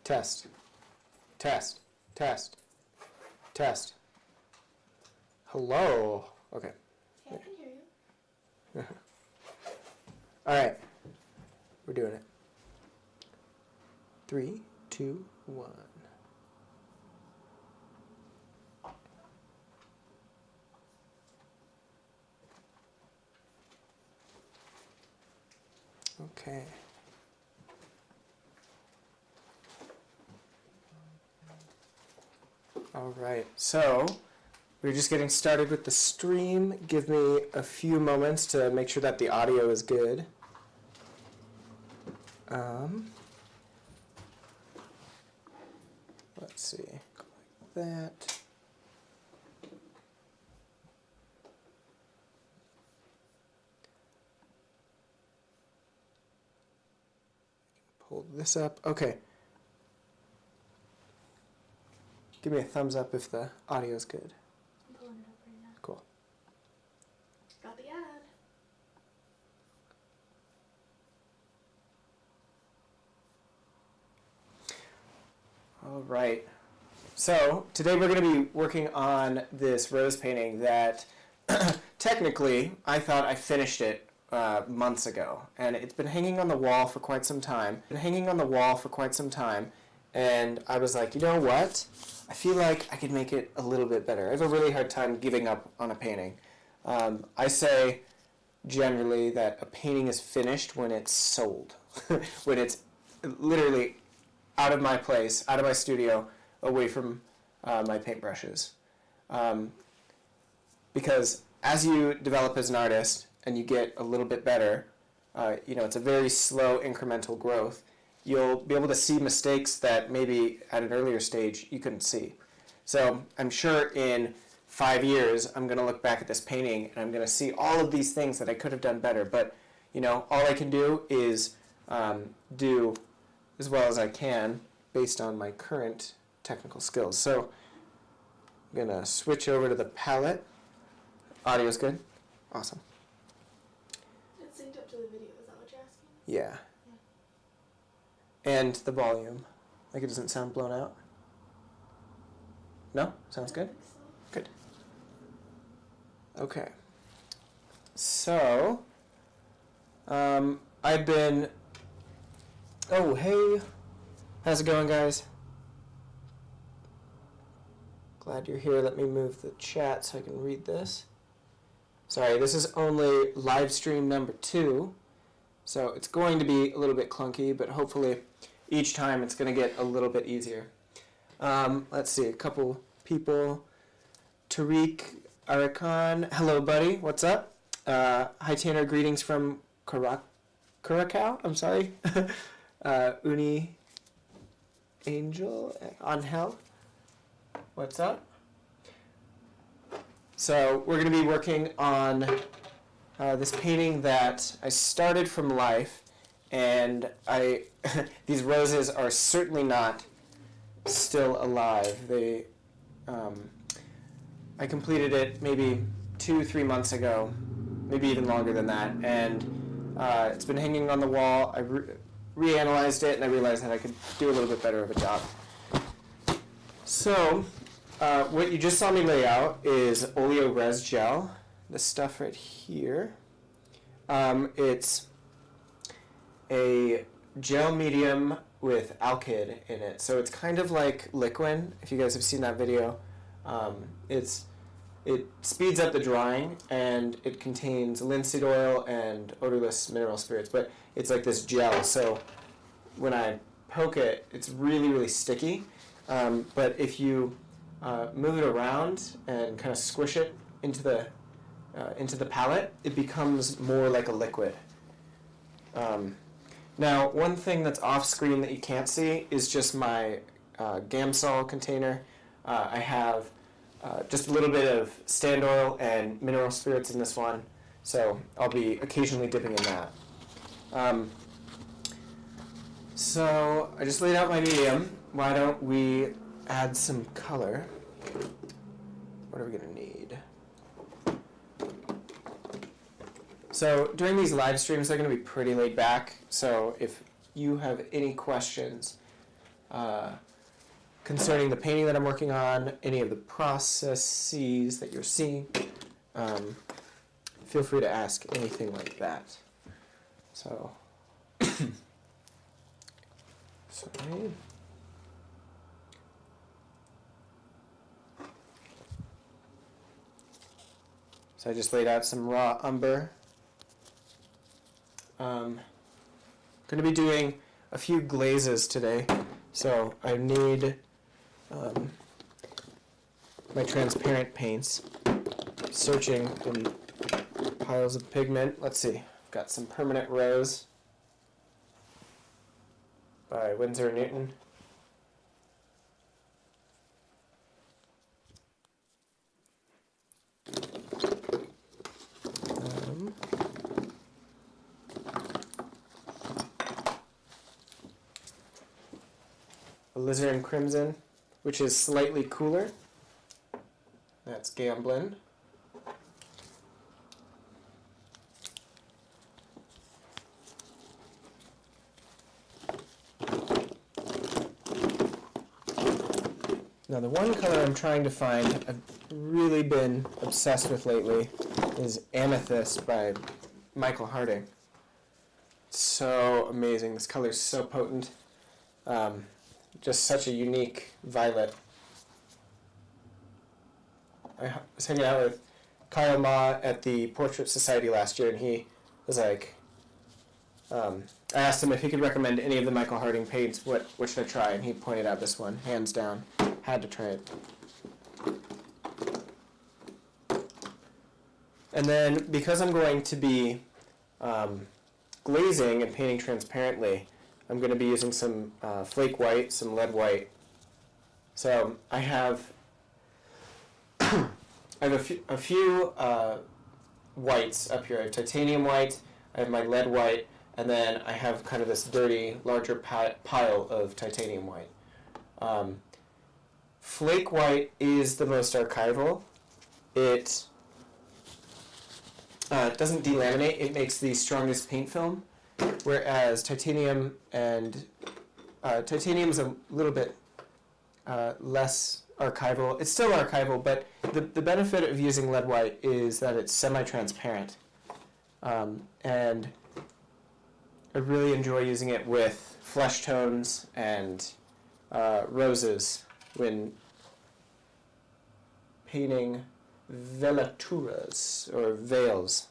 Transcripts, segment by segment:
Test. Test. Test. Test. Hello. Okay. Yeah, I can hear you. All right. We're doing it. 3, 2, 1. Okay. All right. So we're just getting started with the stream. Give me a few moments to make sure that the audio is good. Let's see. Go like that. Pull this up. Okay. Give me a thumbs up if the audio is good. I'm pulling it up right now. Cool. Got the ad. All right. So today we're going to be working on this rose painting that technically I thought I finished it months ago, and it's been hanging on the wall for quite some time. And I was like, you know what? I feel like I could make it a little bit better. I have a really hard time giving up on a painting. I say generally that a painting is finished when it's sold, when it's literally out of my place, out of my studio, away from my paintbrushes. Because as you develop as an artist and you get a little bit better, it's a very slow incremental growth. You'll be able to see mistakes that maybe at an earlier stage you couldn't see. So I'm sure in 5 years I'm going to look back at this painting and I'm going to see all of these things that I could have done better. But all I can do is do as well as I can based on my current technical skills. So I'm going to switch over to the palette. Audio's good? Awesome. It's synced up to the video, is that what you're asking? Yeah. And the volume. Like it doesn't sound blown out? No? Sounds good? So. Good. Okay. So, I've been... Oh, hey. How's it going, guys? Glad you're here. Let me move the chat so I can read this. Sorry, this is only live stream number 2. So it's going to be a little bit clunky, but hopefully each time it's going to get a little bit easier. Let's see, a couple people. Tariq Arakan, hello buddy, what's up? Hi Tanner, greetings from Curacao, I'm sorry. Uni Angel, Angel, what's up? So we're going to be working on this painting that I started from life, and these roses are certainly not still alive. I completed it maybe 2-3 months ago, maybe even longer than that, and it's been hanging on the wall. I reanalyzed it, and I realized that I could do a little bit better of a job. So what you just saw me lay out is Oleo Res Gel. This stuff right here. It's a gel medium with alkyd in it. So it's kind of like liquid, if you guys have seen that video. It speeds up the drying, and it contains linseed oil and odorless mineral spirits, but it's like this gel. So when I poke it, it's really, really sticky. But if you move it around and kind of squish it into the palette, it becomes more like a liquid. Now, one thing that's off screen that you can't see is just my Gamsol container. I have just a little bit of stand oil and mineral spirits in this one, so I'll be occasionally dipping in that. So I just laid out my medium. Why don't we add some color? What are we going to need? So during these live streams, they're going to be pretty laid back. So if you have any questions, concerning the painting that I'm working on, any of the processes that you're seeing, feel free to ask anything like that. So, sorry. So I just laid out some raw umber. Going to be doing a few glazes today, so I need my transparent paints. Searching in piles of pigment. Let's see. I've got some Permanent Rose by Winsor & Newton. Alizarin Crimson, which is slightly cooler. That's Gamblin. Now the one color I'm trying to find, I've really been obsessed with lately, is Amethyst by Michael Harding. So amazing. This color is so potent. Just such a unique violet. I was hanging out with Kyle Ma at the Portrait Society last year, and he was like, I asked him if he could recommend any of the Michael Harding paints, what should I try? And he pointed out this one, hands down. Had to try it. And then, because I'm going to be glazing and painting transparently, I'm going to be using some flake white, some lead white. So I have a few whites up here. I have titanium white, I have my lead white, and then I have kind of this dirty, larger pile of titanium white. Flake white is the most archival. It doesn't delaminate. It makes the strongest paint film, whereas titanium and titanium is a little bit less archival. It's still archival, but the benefit of using lead white is that it's semi-transparent. And I really enjoy using it with flesh tones and roses when painting velaturas or veils,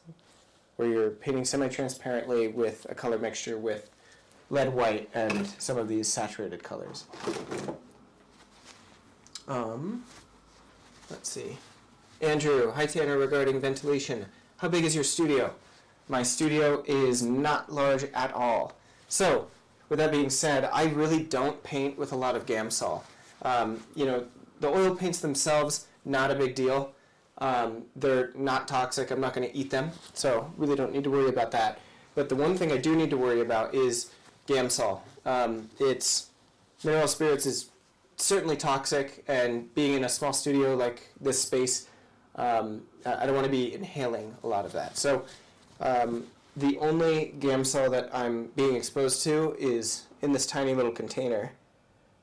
where you're painting semi-transparently with a color mixture with lead white and some of these saturated colors. Let's see. Andrew, hi Tanner, regarding ventilation. How big is your studio? My studio is not large at all. So, with that being said, I really don't paint with a lot of Gamsol. The oil paints themselves, not a big deal. They're not toxic. I'm not going to eat them, so really don't need to worry about that. But the one thing I do need to worry about is Gamsol. It's mineral spirits is certainly toxic, and being in a small studio like this space, I don't want to be inhaling a lot of that. So the only Gamsol that I'm being exposed to is in this tiny little container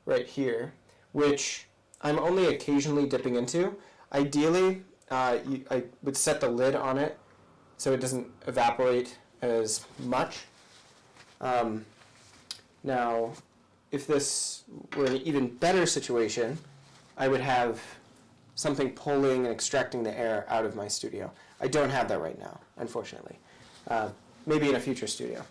right here, which I'm only occasionally dipping into. Ideally, I would set the lid on it so it doesn't evaporate as much. Now, if this were an even better situation, I would have something pulling and extracting the air out of my studio. I don't have that right now, unfortunately. Maybe in a future studio.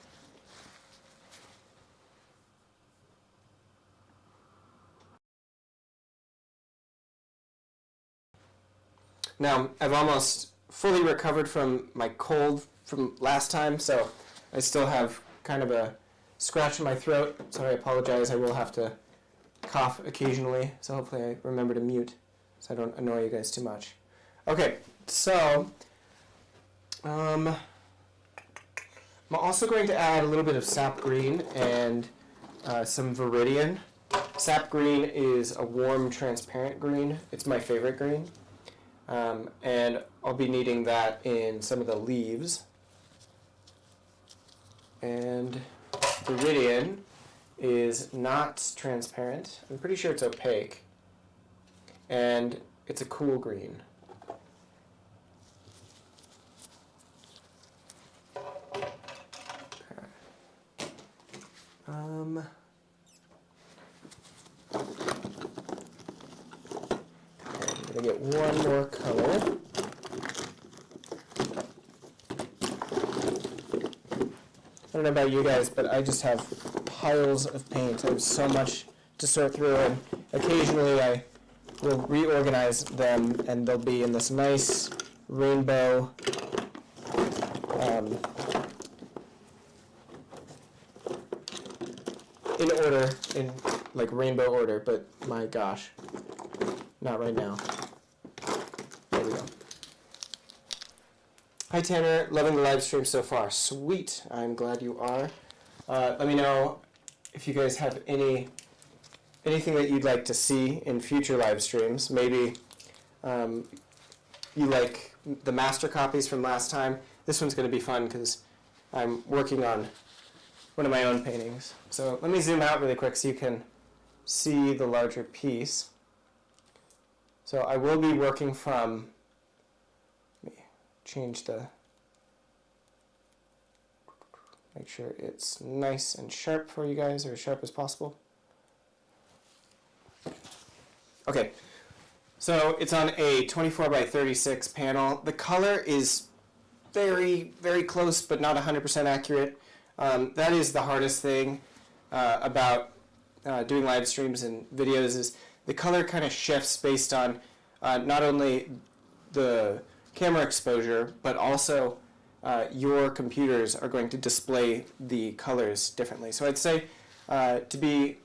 Now, I've almost fully recovered from my cold from last time, so I still have kind of a scratch in my throat, so I apologize. I will have to cough occasionally, so hopefully I remember to mute so I don't annoy you guys too much. Okay, so I'm also going to add a little bit of sap green and some Viridian. Sap green is a warm, transparent green. It's my favorite green. And I'll be needing that in some of the leaves. And Viridian is not transparent. I'm pretty sure it's opaque. And it's a cool green. I'm gonna get one more color. I don't know about you guys, but I just have piles of paint. I have so much to sort through, and occasionally I will reorganize them, and they'll be in this nice rainbow in order, in like rainbow order, but my gosh, not right now. There we go. Hi Tanner, loving the live stream so far. Sweet, I'm glad you are. Let me know if you guys have anything that you'd like to see in future live streams. Maybe you like the master copies from last time. This one's going to be fun because I'm working on one of my own paintings. So let me zoom out really quick so you can see the larger piece. So I will be working from, let me change the, make sure it's nice and sharp for you guys, or as sharp as possible. Okay, so it's on a 24 by 36 panel. The color is very, very close, but not 100% accurate. That is the hardest thing about doing live streams and videos, is the color kind of shifts based on not only the camera exposure, but also your computers are going to display the colors differently. So I'd say, to be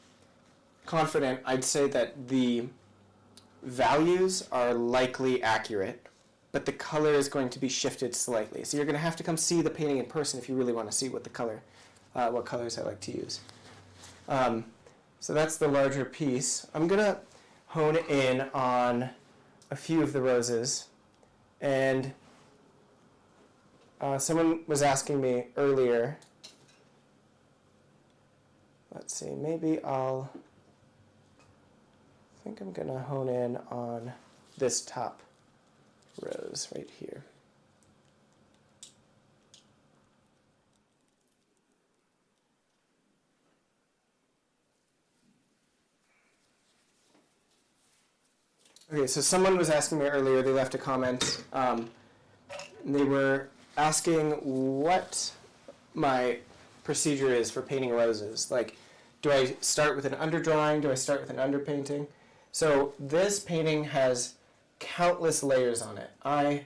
confident, I'd say that the values are likely accurate, but the color is going to be shifted slightly. So you're going to have to come see the painting in person if you really want to see what the color, what colors I like to use. So that's the larger piece. I'm going to hone in on a few of the roses, and someone was asking me earlier, let's see, maybe I think I'm going to hone in on this top rose right here. Okay, so someone was asking me earlier, they left a comment, they were asking what my procedure is for painting roses. Like, do I start with an underdrawing? Do I start with an underpainting? So this painting has countless layers on it. I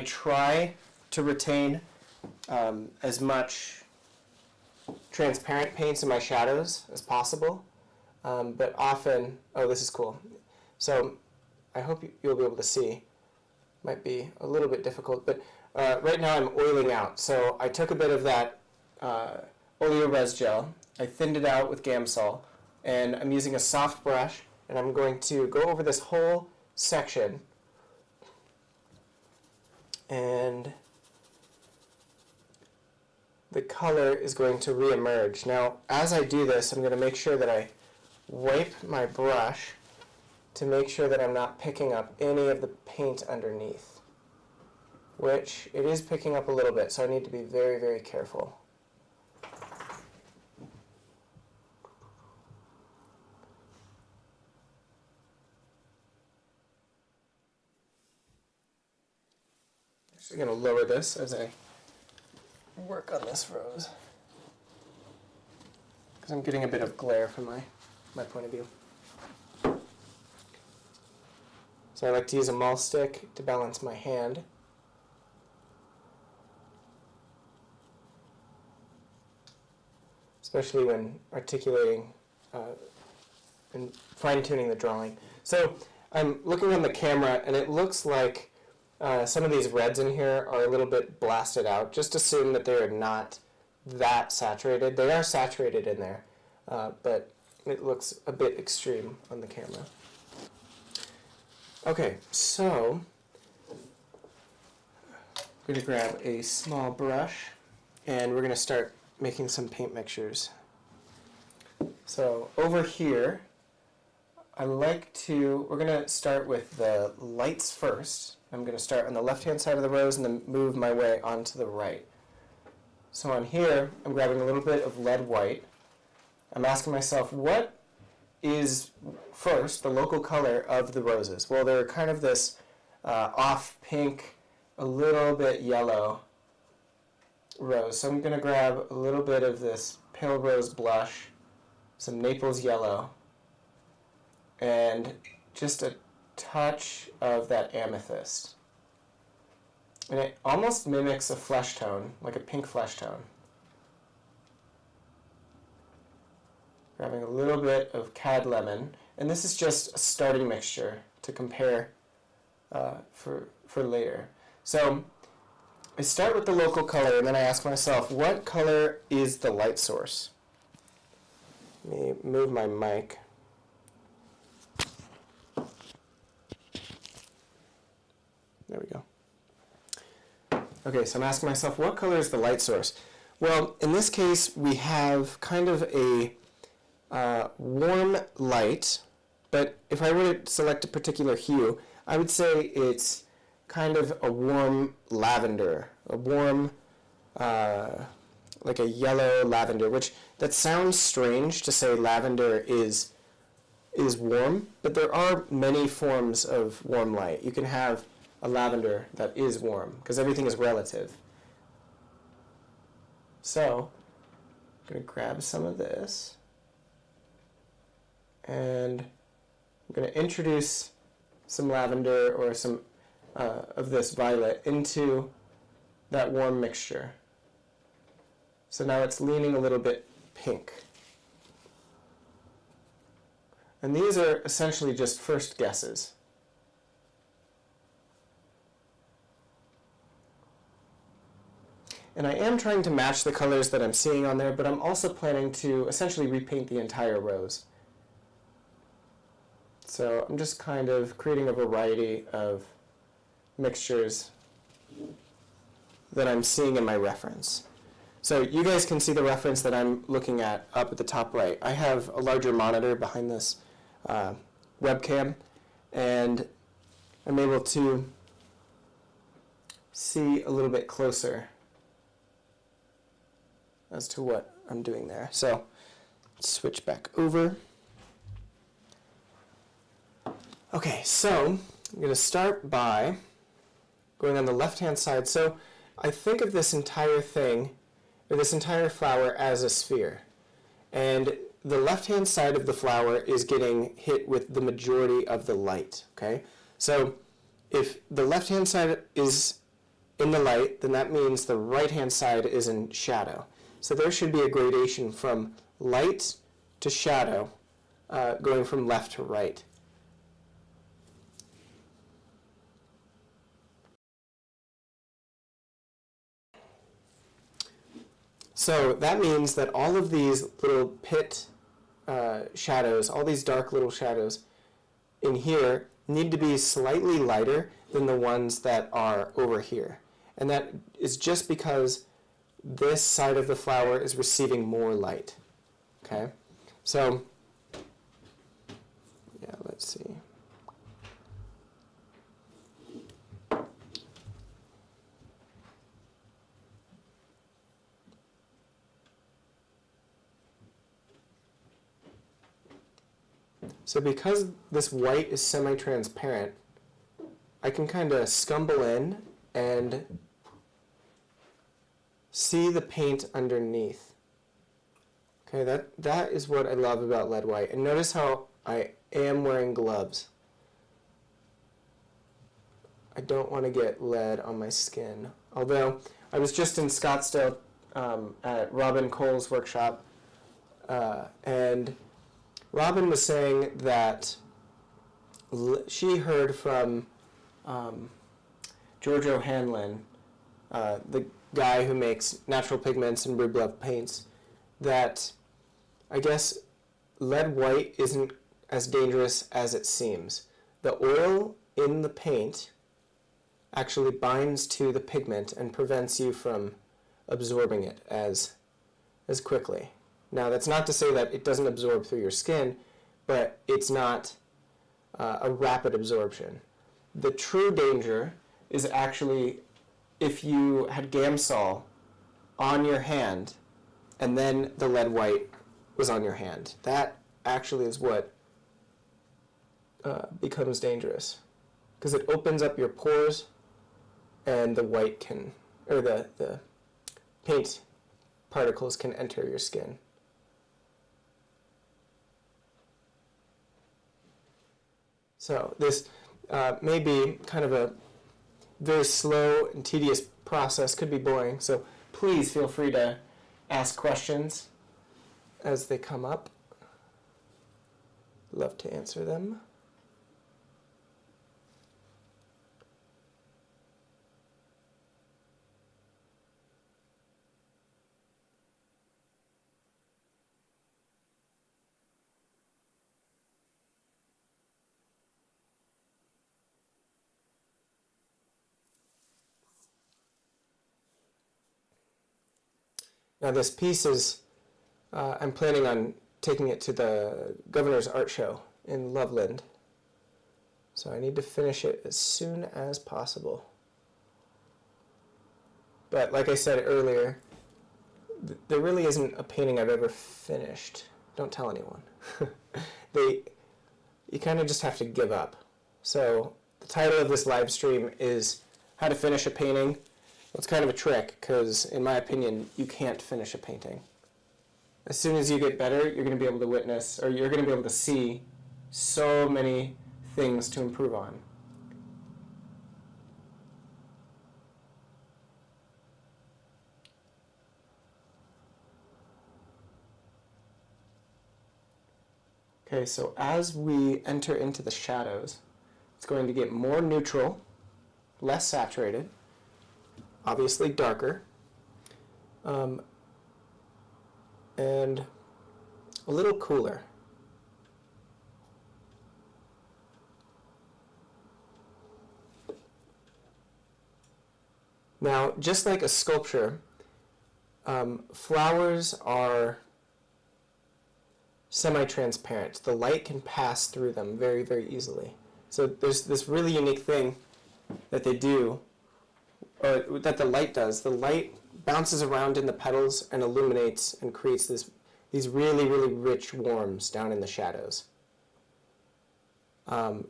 try to retain as much transparent paints in my shadows as possible, but often, oh, this is cool. So I hope you'll be able to see. Might be a little bit difficult, but right now I'm oiling out. So I took a bit of that oleoresin gel, I thinned it out with Gamsol, and I'm using a soft brush, and I'm going to go over this whole section, and the color is going to re-emerge. Now, as I do this, I'm going to make sure that I wipe my brush to make sure that I'm not picking up any of the paint underneath, which it is picking up a little bit, so I need to be very, very careful. I'm going to lower this as I work on this rose, because I'm getting a bit of glare from my point of view. So I like to use a mahl stick to balance my hand. Especially when articulating and fine-tuning the drawing. So I'm looking on the camera, and it looks like some of these reds in here are a little bit blasted out. Just assume that they're not that saturated. They are saturated in there, but it looks a bit extreme on the camera. Okay, so I'm going to grab a small brush, and we're going to start making some paint mixtures. So over here, we're going to start with the lights first. I'm going to start on the left-hand side of the rose and then move my way onto the right. So on here, I'm grabbing a little bit of lead white. I'm asking myself, what is first the local color of the roses? Well, they're kind of this off pink, a little bit yellow rose. So I'm going to grab a little bit of this pale rose blush, some Naples yellow, and just a touch of that amethyst. And it almost mimics a flesh tone, like a pink flesh tone. Grabbing a little bit of cad lemon, and this is just a starting mixture to compare for later. So I start with the local color, and then I ask myself, what color is the light source? Let me move my mic. There we go. Okay, so I'm asking myself, what color is the light source? Well, in this case, we have kind of a warm light, but if I were to select a particular hue, I would say it's kind of a warm lavender, a warm, like a yellow lavender, which that sounds strange to say lavender is warm, but there are many forms of warm light. You can have a lavender that is warm, because everything is relative. So, I'm going to grab some of this, and I'm going to introduce some lavender or some of this violet into that warm mixture. So now it's leaning a little bit pink. And these are essentially just first guesses. And I am trying to match the colors that I'm seeing on there, but I'm also planning to essentially repaint the entire rose. So I'm just kind of creating a variety of mixtures that I'm seeing in my reference. So you guys can see the reference that I'm looking at up at the top right. I have a larger monitor behind this webcam, and I'm able to see a little bit closer as to what I'm doing there. So let's switch back over. Okay, so I'm going to start by going on the left-hand side. So I think of this entire thing, or this entire flower, as a sphere. And the left-hand side of the flower is getting hit with the majority of the light, okay? So if the left-hand side is in the light, then that means the right-hand side is in shadow. So there should be a gradation from light to shadow, going from left to right. So that means that all of these little pit shadows, all these dark little shadows in here, need to be slightly lighter than the ones that are over here. And that is just because this side of the flower is receiving more light. Okay? So, yeah, let's see. So because this white is semi-transparent, I can kind of scumble in and see the paint underneath. Okay, that is what I love about lead white. And notice how I am wearing gloves. I don't want to get lead on my skin. Although, I was just in Scottsdale at Robin Cole's workshop, and Robin was saying that she heard from George O'Hanlon, the guy who makes natural pigments and Rublev paints, that I guess lead white isn't as dangerous as it seems. The oil in the paint actually binds to the pigment and prevents you from absorbing it as as quickly. Now, that's not to say that it doesn't absorb through your skin, but it's not a rapid absorption. The true danger is actually if you had Gamsol on your hand and then the lead white was on your hand. That actually is what becomes dangerous, because it opens up your pores and the white can, or the paint particles can enter your skin. So this may be kind of a very slow and tedious process, could be boring, so please feel free to ask questions as they come up. Love to answer them. Now this piece is, I'm planning on taking it to the Governor's Art Show in Loveland. So I need to finish it as soon as possible. But like I said earlier, there really isn't a painting I've ever finished. Don't tell anyone. You kind of just have to give up. So the title of this live stream is How to Finish a Painting. Well, it's kind of a trick, because in my opinion, you can't finish a painting. As soon as you get better, you're going to be able to witness, or you're going to be able to see so many things to improve on. Okay, so as we enter into the shadows, it's going to get more neutral, less saturated, obviously darker, and a little cooler. Now, just like a sculpture, flowers are semi-transparent. The light can pass through them very, very easily. So there's this really unique thing that they do, or that the light does. The light bounces around in the petals and illuminates and creates these really, really rich warms down in the shadows. And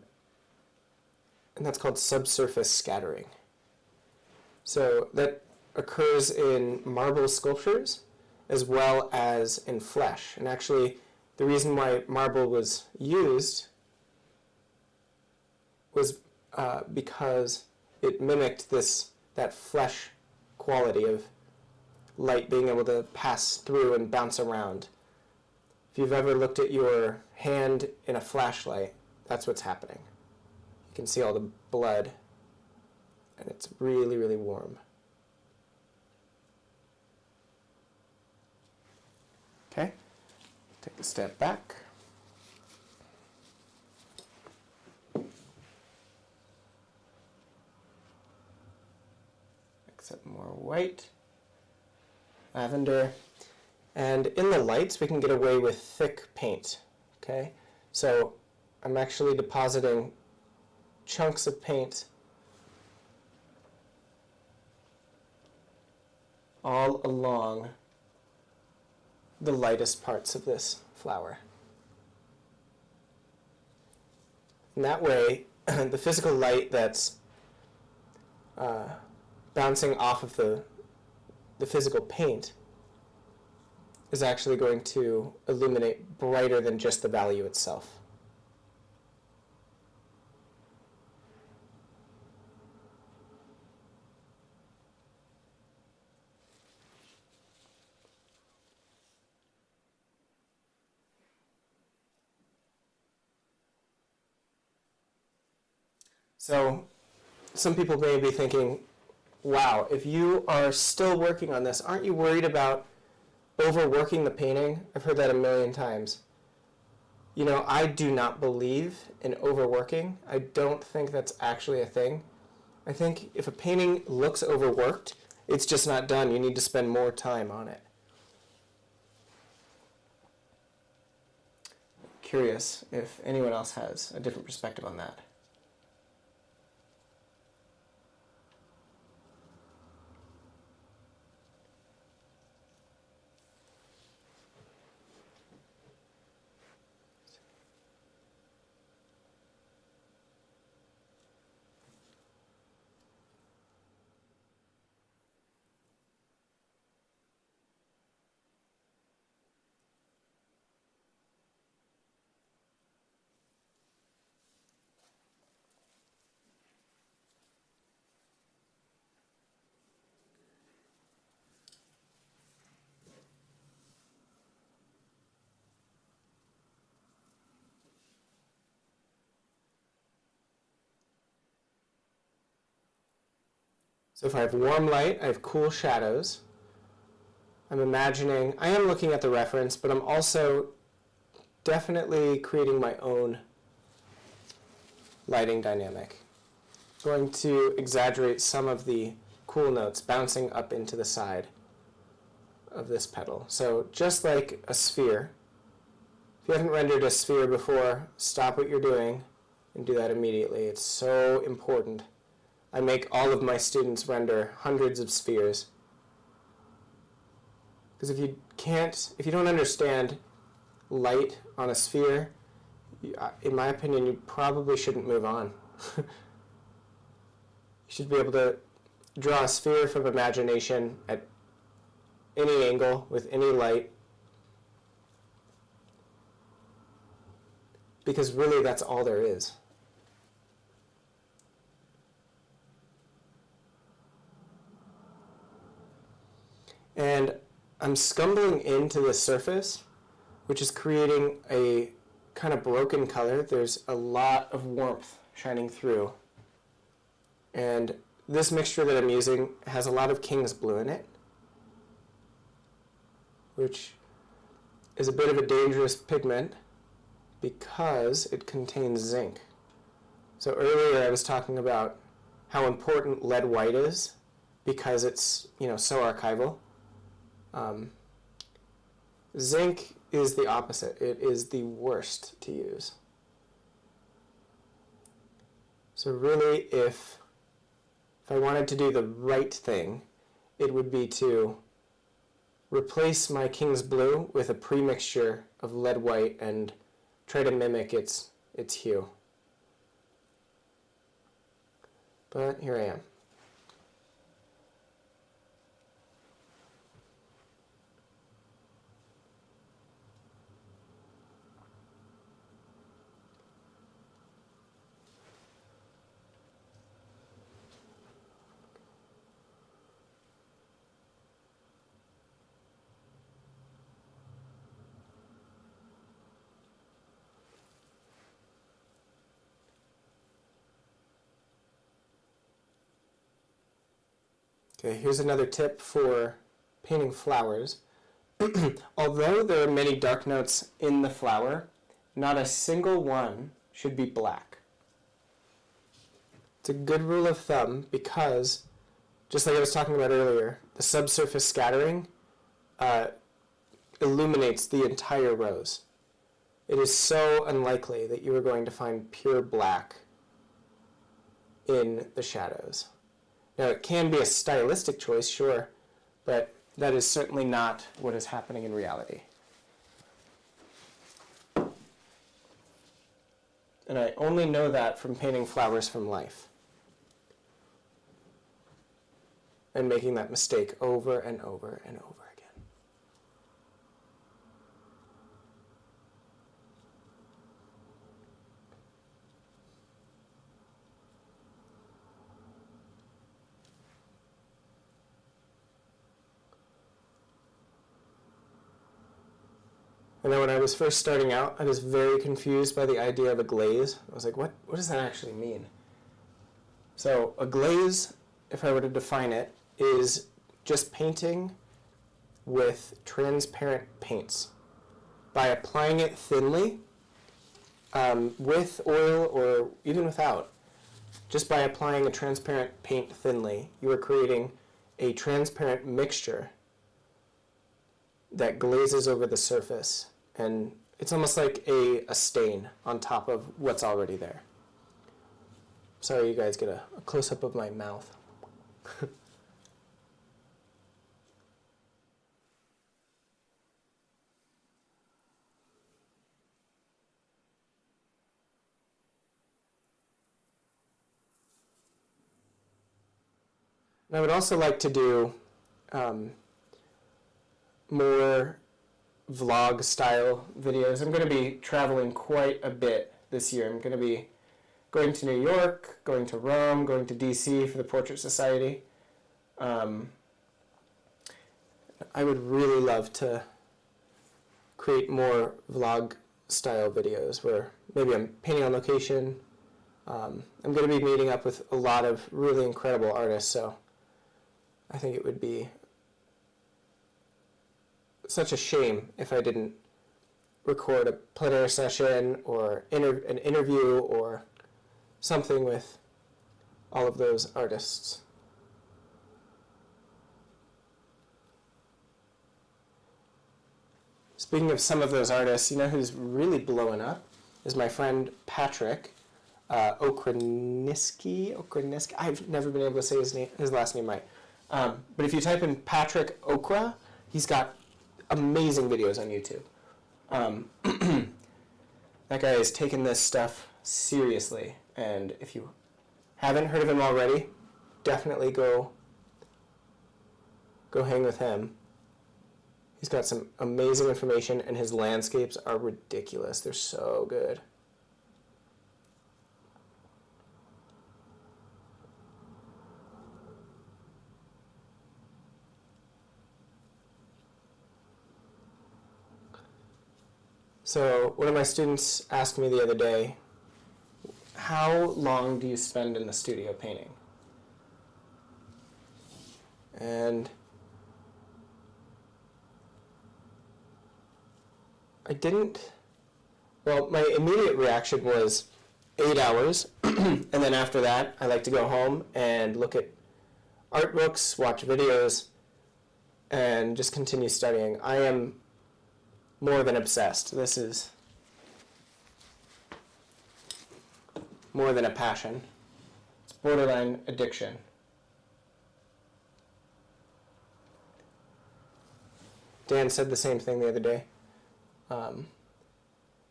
that's called subsurface scattering. So that occurs in marble sculptures as well as in flesh. And actually, the reason why marble was used was because it mimicked that flesh quality of light being able to pass through and bounce around. If you've ever looked at your hand in a flashlight, that's what's happening. You can see all the blood, and it's really, really warm. Okay, take a step back. Accept more white, lavender, and in the lights we can get away with thick paint. Okay, so I'm actually depositing chunks of paint all along the lightest parts of this flower. And that way, the physical light that's bouncing off of the physical paint is actually going to illuminate brighter than just the value itself. So some people may be thinking, wow, if you are still working on this, aren't you worried about overworking the painting? I've heard that a million times. You know, I do not believe in overworking. I don't think that's actually a thing. I think if a painting looks overworked, it's just not done. You need to spend more time on it. curious if anyone else has a different perspective on that. So if I have warm light, I have cool shadows. I'm imagining, I am looking at the reference, but I'm also definitely creating my own lighting dynamic. I'm going to exaggerate some of the cool notes bouncing up into the side of this petal. So just like a sphere, if you haven't rendered a sphere before, stop what you're doing and do that immediately. It's so important. I make all of my students render hundreds of spheres. Because if you don't understand light on a sphere, in my opinion, you probably shouldn't move on. You should be able to draw a sphere from imagination at any angle with any light. Because really that's all there is. And I'm scumbling into the surface, which is creating a kind of broken color. There's a lot of warmth shining through. And this mixture that I'm using has a lot of King's Blue in it, which is a bit of a dangerous pigment because it contains zinc. So earlier I was talking about how important lead white is because it's, so archival. Zinc is the opposite. It is the worst to use. So really, if I wanted to do the right thing, it would be to replace my King's Blue with a premixture of lead white and try to mimic its hue. But here I am. Okay, here's another tip for painting flowers. Although there are many dark notes in the flower, not a single one should be black. It's a good rule of thumb because, just like I was talking about earlier, the subsurface scattering illuminates the entire rose. It is so unlikely that you are going to find pure black in the shadows. Now, it can be a stylistic choice, sure, but that is certainly not what is happening in reality. And I only know that from painting flowers from life and making that mistake over and over and over again. And then when I was first starting out, I was very confused by the idea of a glaze. I was like, what does that actually mean? So a glaze, if I were to define it, is just painting with transparent paints. By applying it thinly, with oil or even without, just by applying a transparent paint thinly, you are creating a transparent mixture that glazes over the surface and it's almost like a stain on top of what's already there. Sorry, you guys get a close-up of my mouth. And I would also like to do more vlog style videos. I'm going to be traveling quite a bit this year. I'm going to be going to New York, going to Rome, going to DC for the Portrait Society. I would really love to create more vlog style videos where maybe I'm painting on location. I'm going to be meeting up with a lot of really incredible artists, so I think it would be such a shame if I didn't record a plein air session or an interview or something with all of those artists. Speaking of some of those artists, you know who's really blowing up is my friend Patrick Okraniski. I've never been able to say his last name right. But if you type in Patrick Okra, he's got amazing videos on YouTube. That guy has taken this stuff seriously, and if you haven't heard of him already, definitely go hang with him. He's got some amazing information, and his landscapes are ridiculous. They're so good. So one of my students asked me the other day, how long do you spend in the studio painting? And my immediate reaction was 8 hours, and then after that, I like to go home and look at art books, watch videos, and just continue studying. I am more than obsessed. This is more than a passion. It's borderline addiction. Dan said the same thing the other day.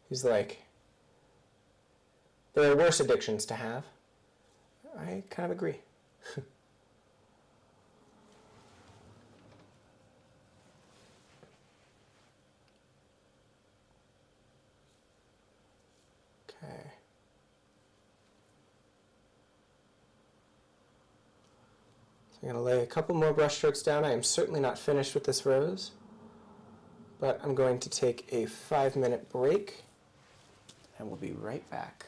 He's like, there are worse addictions to have. I kind of agree. Okay. So I'm going to lay a couple more brush strokes down. I am certainly not finished with this rose, but I'm going to take a 5-minute break, and we'll be right back.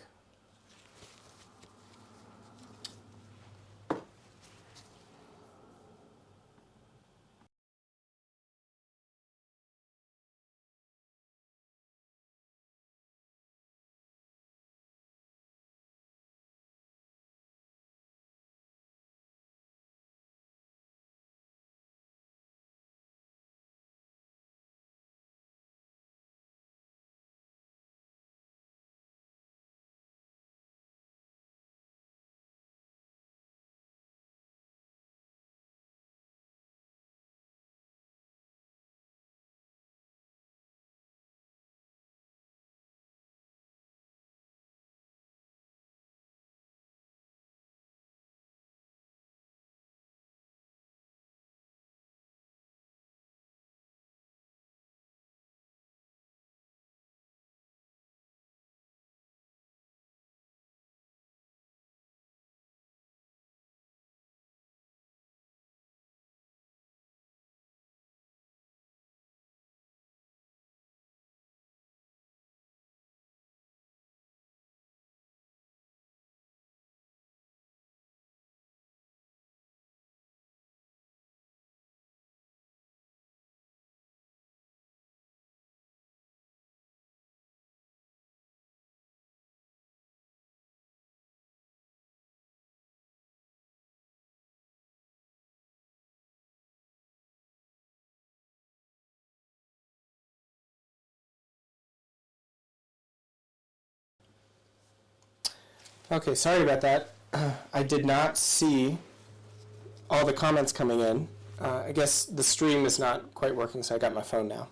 Okay, sorry about that. I did not see all the comments coming in. I guess the stream is not quite working, so I got my phone now.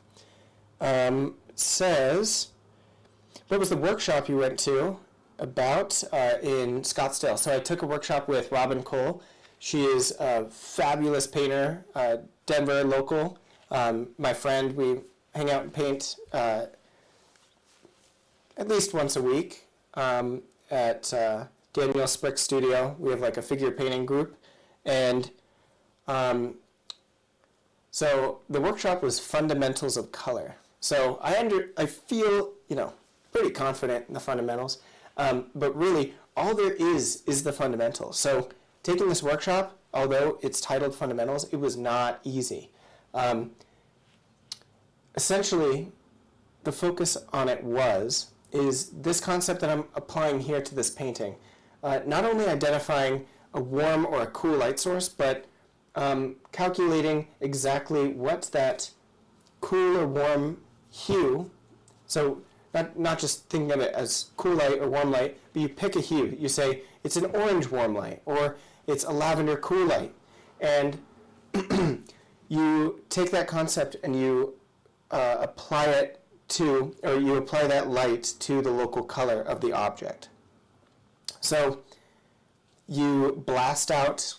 It says, what was the workshop you went to about in Scottsdale? So I took a workshop with Robin Cole. She is a fabulous painter, Denver local. My friend, we hang out and paint at least once a week at Daniel Sprick's studio. We have like a figure painting group. And so the workshop was fundamentals of color. So I feel, pretty confident in the fundamentals. But really, all there is the fundamentals. So taking this workshop, although it's titled fundamentals, it was not easy. Essentially, the focus on it is this concept that I'm applying here to this painting. Not only identifying a warm or a cool light source, but calculating exactly what that cool or warm hue, so not just thinking of it as cool light or warm light, but you pick a hue. You say, it's an orange warm light, or it's a lavender cool light. And you take that concept and you apply it to, or you apply that light to the local color of the object. So you blast out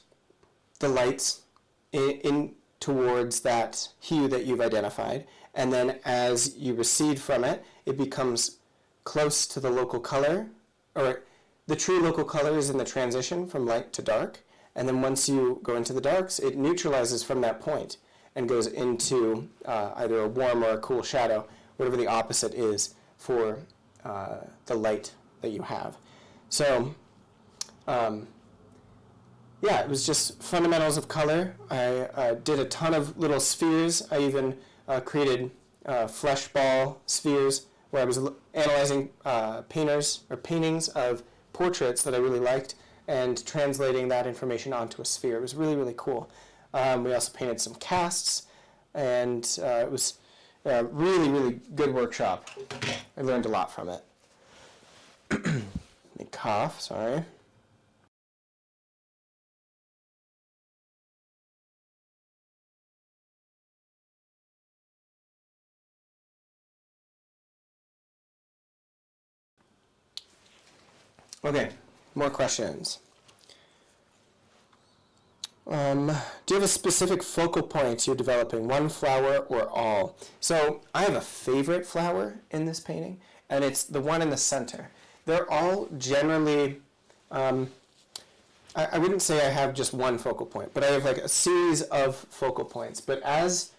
the lights in towards that hue that you've identified, and then as you recede from it, it becomes close to the local color, or the true local color is in the transition from light to dark, and then once you go into the darks, it neutralizes from that point and goes into either a warm or a cool shadow, whatever the opposite is for the light that you have. So yeah, it was just fundamentals of color. I did a ton of little spheres. I even created flesh ball spheres where I was analyzing paintings of portraits that I really liked and translating that information onto a sphere. It was really, really cool. We also painted some casts, and it was a really, really good workshop. I learned a lot from it. Let me cough, sorry. Okay, more questions. Do you have a specific focal point you're developing, one flower or all? So I have a favorite flower in this painting, and it's the one in the center. They're all generally, I wouldn't say I have just one focal point, but I have like a series of focal points. But as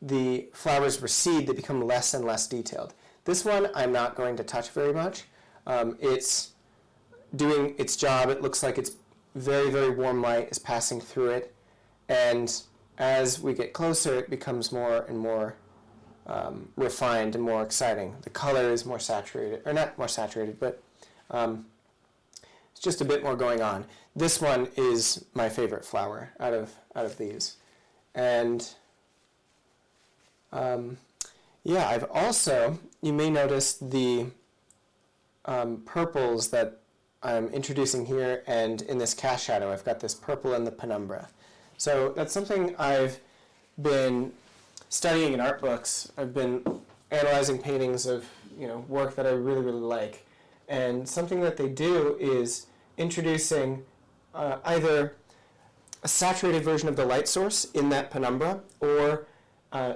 the flowers recede, they become less and less detailed. This one I'm not going to touch very much. It's doing its job. It looks like it's very, very warm light is passing through it, and as we get closer, it becomes more and more refined and more exciting. The color is more saturated, or not more saturated, but it's just a bit more going on. This one is my favorite flower out of these, and yeah, I've also, you may notice the purples that I'm introducing here, and in this cast shadow I've got this purple in the Penumbra. So that's something I've been studying in art books. I've been analyzing paintings of work that I really, really like, and something that they do is introducing either a saturated version of the light source in that Penumbra or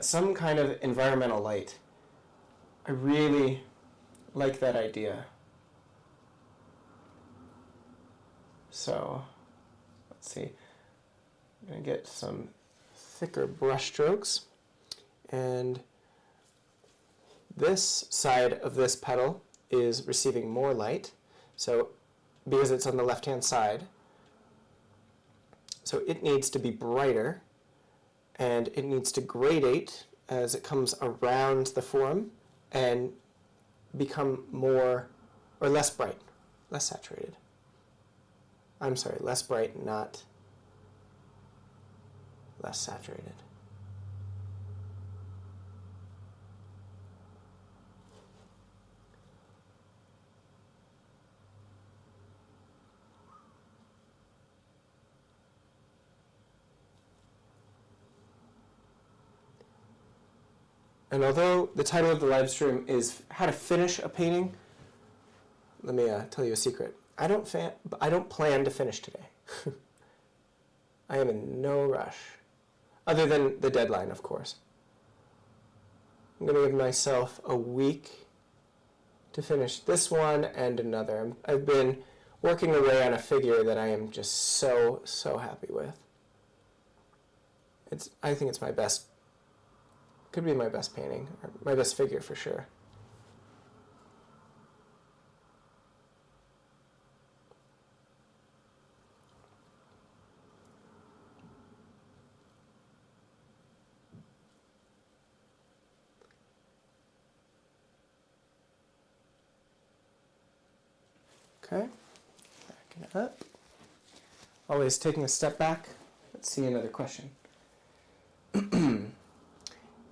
some kind of environmental light. I really like that idea. So, let's see, I'm going to get some thicker brush strokes, and this side of this petal is receiving more light, so because it's on the left-hand side, so it needs to be brighter, and it needs to gradate as it comes around the form and become more, or less bright, less saturated. I'm sorry, less bright, not less saturated. And although the title of the live stream is How to Finish a Painting, let me tell you a secret. I don't plan to finish today. I am in no rush, other than the deadline, of course. I'm going to give myself a week to finish this one and another. I've been working away on a figure that I am just so happy with. I think it's my best, could be my best painting, or my best figure for sure. Okay, backing it up. Always taking a step back. Let's see another question.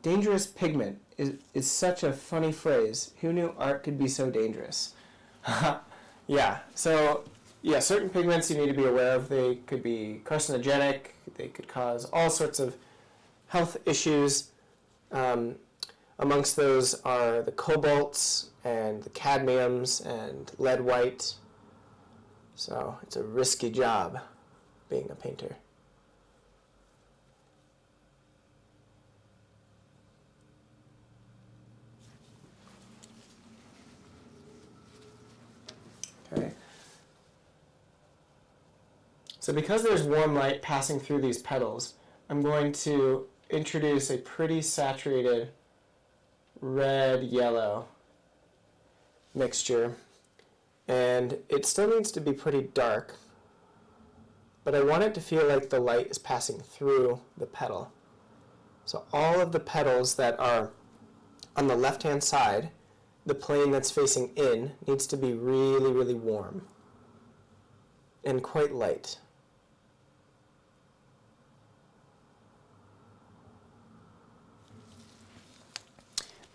Dangerous pigment is such a funny phrase. Who knew art could be so dangerous? Yeah, so yeah, certain pigments you need to be aware of. They could be carcinogenic. They could cause all sorts of health issues. Amongst those are the cobalts and the cadmiums and lead white. So it's a risky job being a painter. Okay. So because there's warm light passing through these petals, I'm going to introduce a pretty saturated red-yellow mixture. And it still needs to be pretty dark, but I want it to feel like the light is passing through the petal. So all of the petals that are on the left-hand side, the plane that's facing in needs to be really warm and quite light.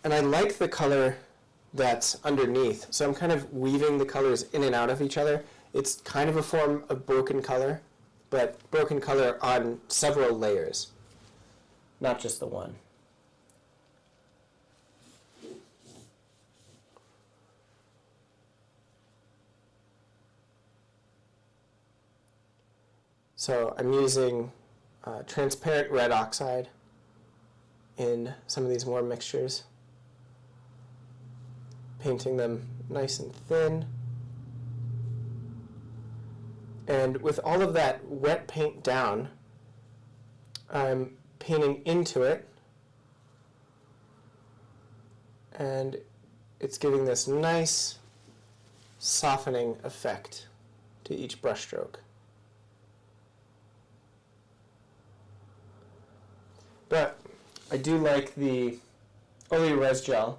And I like the color that's underneath, so I'm kind of weaving the colors in and out of each other. It's kind of a form of broken color, but broken color on several layers, not just the one. So I'm using transparent red oxide in some of these warm mixtures, painting them nice and thin. And with all of that wet paint down, I'm painting into it, and it's giving this nice softening effect to each brushstroke. But I do like the oleoresin gel.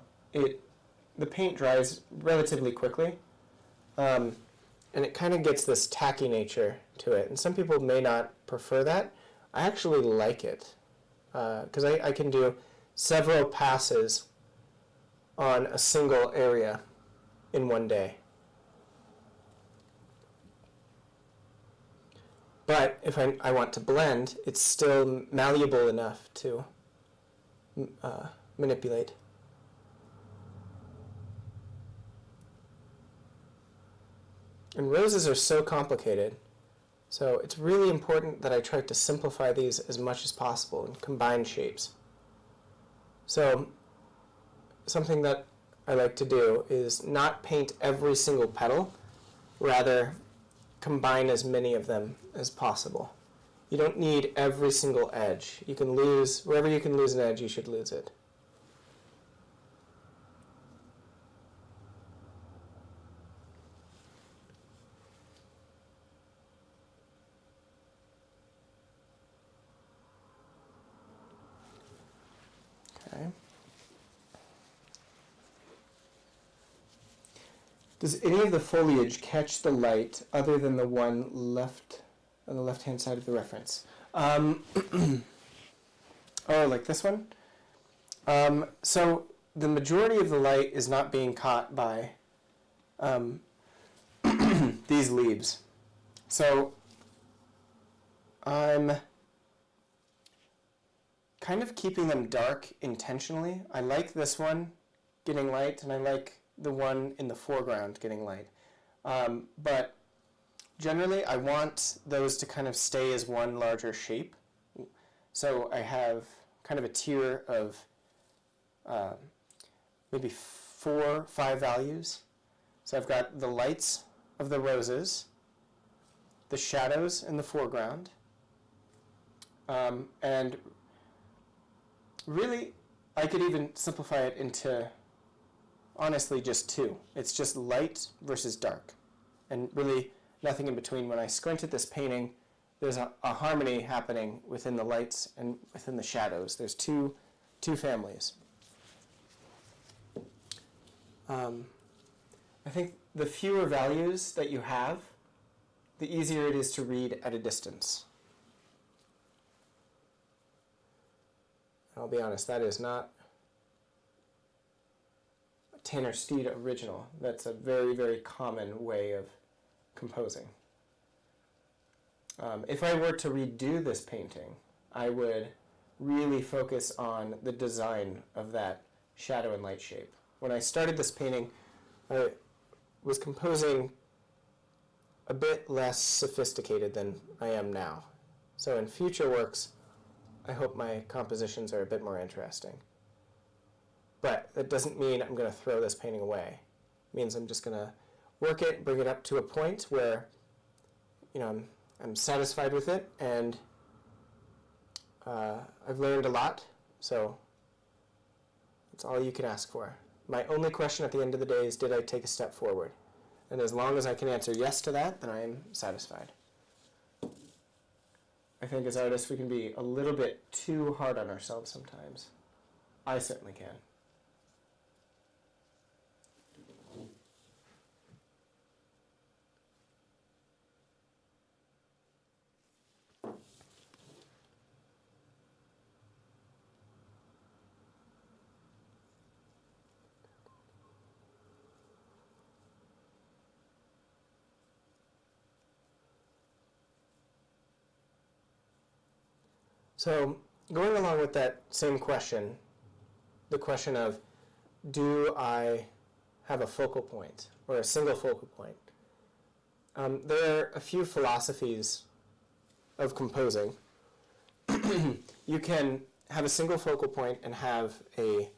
The paint dries relatively quickly, and it kind of gets this tacky nature to it. And some people may not prefer that. I actually like it because I can do several passes on a single area in one day. But if I want to blend, it's still malleable enough to manipulate. And roses are so complicated, so it's really important that I try to simplify these as much as possible and combine shapes. So something that I like to do is not paint every single petal, rather combine as many of them as possible. You don't need every single edge. You can lose, wherever you can lose an edge, you should lose it. Okay. Does any of the foliage catch the light other than the one left on the left-hand side of the reference? Oh, like this one? So the majority of the light is not being caught by these leaves. So I'm kind of keeping them dark intentionally. I like this one getting light, and I like the one in the foreground getting light. But generally, I want those to kind of stay as one larger shape. So I have kind of a tier of maybe 4 or 5 values. So I've got the lights of the roses, the shadows in the foreground, and really I could even simplify it into honestly just 2. It's just light versus dark, and really nothing in between. When I squint at this painting, there's a harmony happening within the lights and within the shadows. There's two families. I think the fewer values that you have, the easier it is to read at a distance. I'll be honest, that is not a Tanner Steed original. That's a very, very common way of composing. If I were to redo this painting, I would really focus on the design of that shadow and light shape. When I started this painting, I was composing a bit less sophisticated than I am now. So in future works, I hope my compositions are a bit more interesting. But that doesn't mean I'm going to throw this painting away. It means I'm just going to work it, bring it up to a point where, you know, I'm satisfied with it, and I've learned a lot, so that's all you can ask for. My only question at the end of the day is, did I take a step forward? And as long as I can answer yes to that, then I am satisfied. I think as artists we can be a little bit too hard on ourselves sometimes. I certainly can. So going along with that same question, the question of, do I have a focal point or a single focal point? There are a few philosophies of composing. You can have a single focal point and have a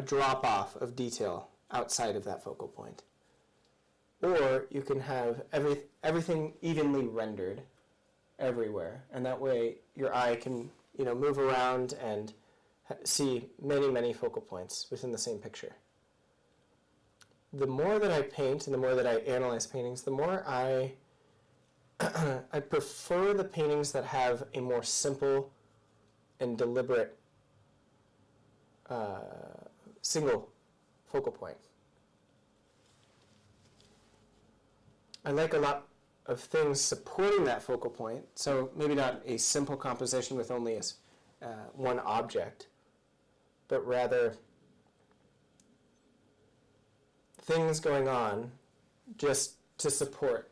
drop-off of detail outside of that focal point. Or you can have everything evenly rendered everywhere, and that way your eye can, you know, move around and see many, many focal points within the same picture. The more that I paint and the more that I analyze paintings, the more I prefer the paintings that have a more simple and deliberate single focal point. I like a lot of things supporting that focal point, so maybe not a simple composition with only one object, but rather things going on just to support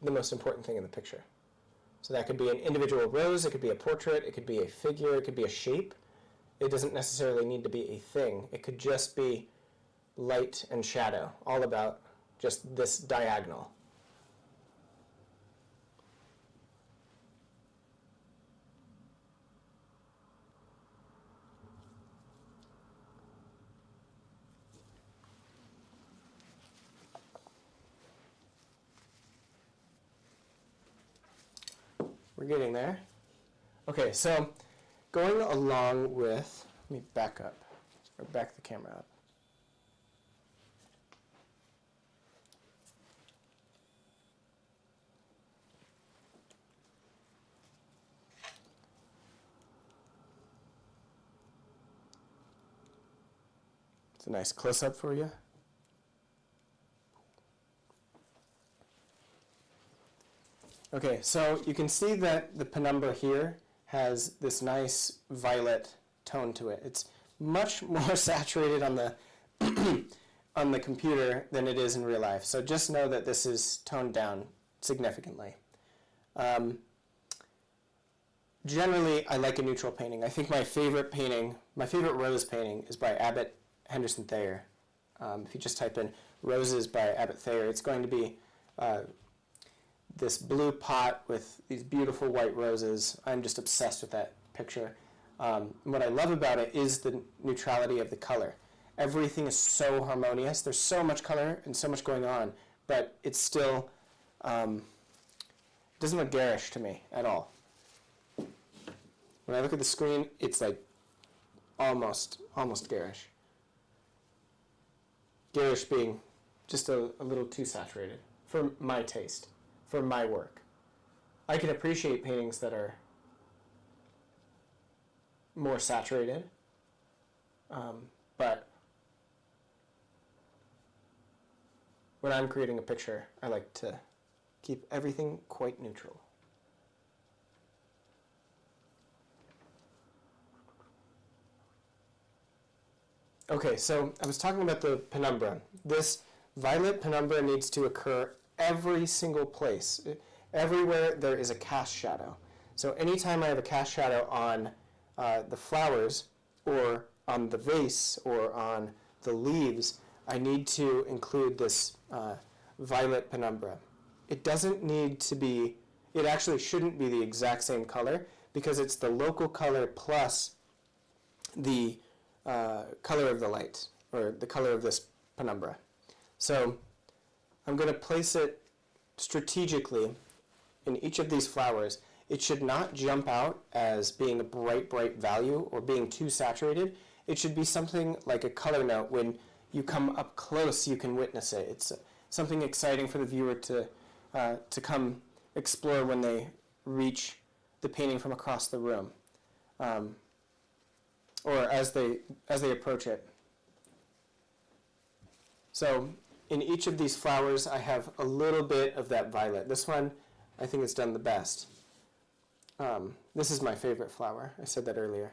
the most important thing in the picture. So that could be an individual rose, it could be a portrait, it could be a figure, it could be a shape. It doesn't necessarily need to be a thing. It could just be light and shadow, all about just this diagonal. We're getting there. Okay, so going along with, let me back up, or back the camera up. It's a nice close-up for you. Okay, so you can see that the Penumbra here has this nice violet tone to it. It's much more saturated on the on the computer than it is in real life. So just know that this is toned down significantly. generally, I like a neutral painting. I think my favorite painting, my favorite rose painting, is by Abbott Henderson Thayer. If you just type in roses by Abbott Thayer, it's going to be this blue pot with these beautiful white roses. I'm just obsessed with that picture. What I love about it is the neutrality of the color. Everything is so harmonious. There's so much color and so much going on, but it's still doesn't look garish to me at all. When I look at the screen, it's like almost garish. Garish being just a little too saturated for my taste, for my work. I can appreciate paintings that are more saturated, but when I'm creating a picture, I like to keep everything quite neutral. Okay, so I was talking about the penumbra. This violet penumbra needs to occur every single place. Everywhere there is a cast shadow. So anytime I have a cast shadow on the flowers or on the vase or on the leaves, I need to include this violet penumbra. It doesn't need to be, it actually shouldn't be the exact same color because it's the local color plus the color of the light, or the color of this penumbra. So I'm going to place it strategically in each of these flowers. It should not jump out as being a bright value or being too saturated. It should be something like a color note. When you come up close, you can witness it. It's something exciting for the viewer to come explore when they reach the painting from across the room. Or as they approach it. So in each of these flowers, I have a little bit of that violet. This one, I think, is done the best. This is my favorite flower. I said that earlier.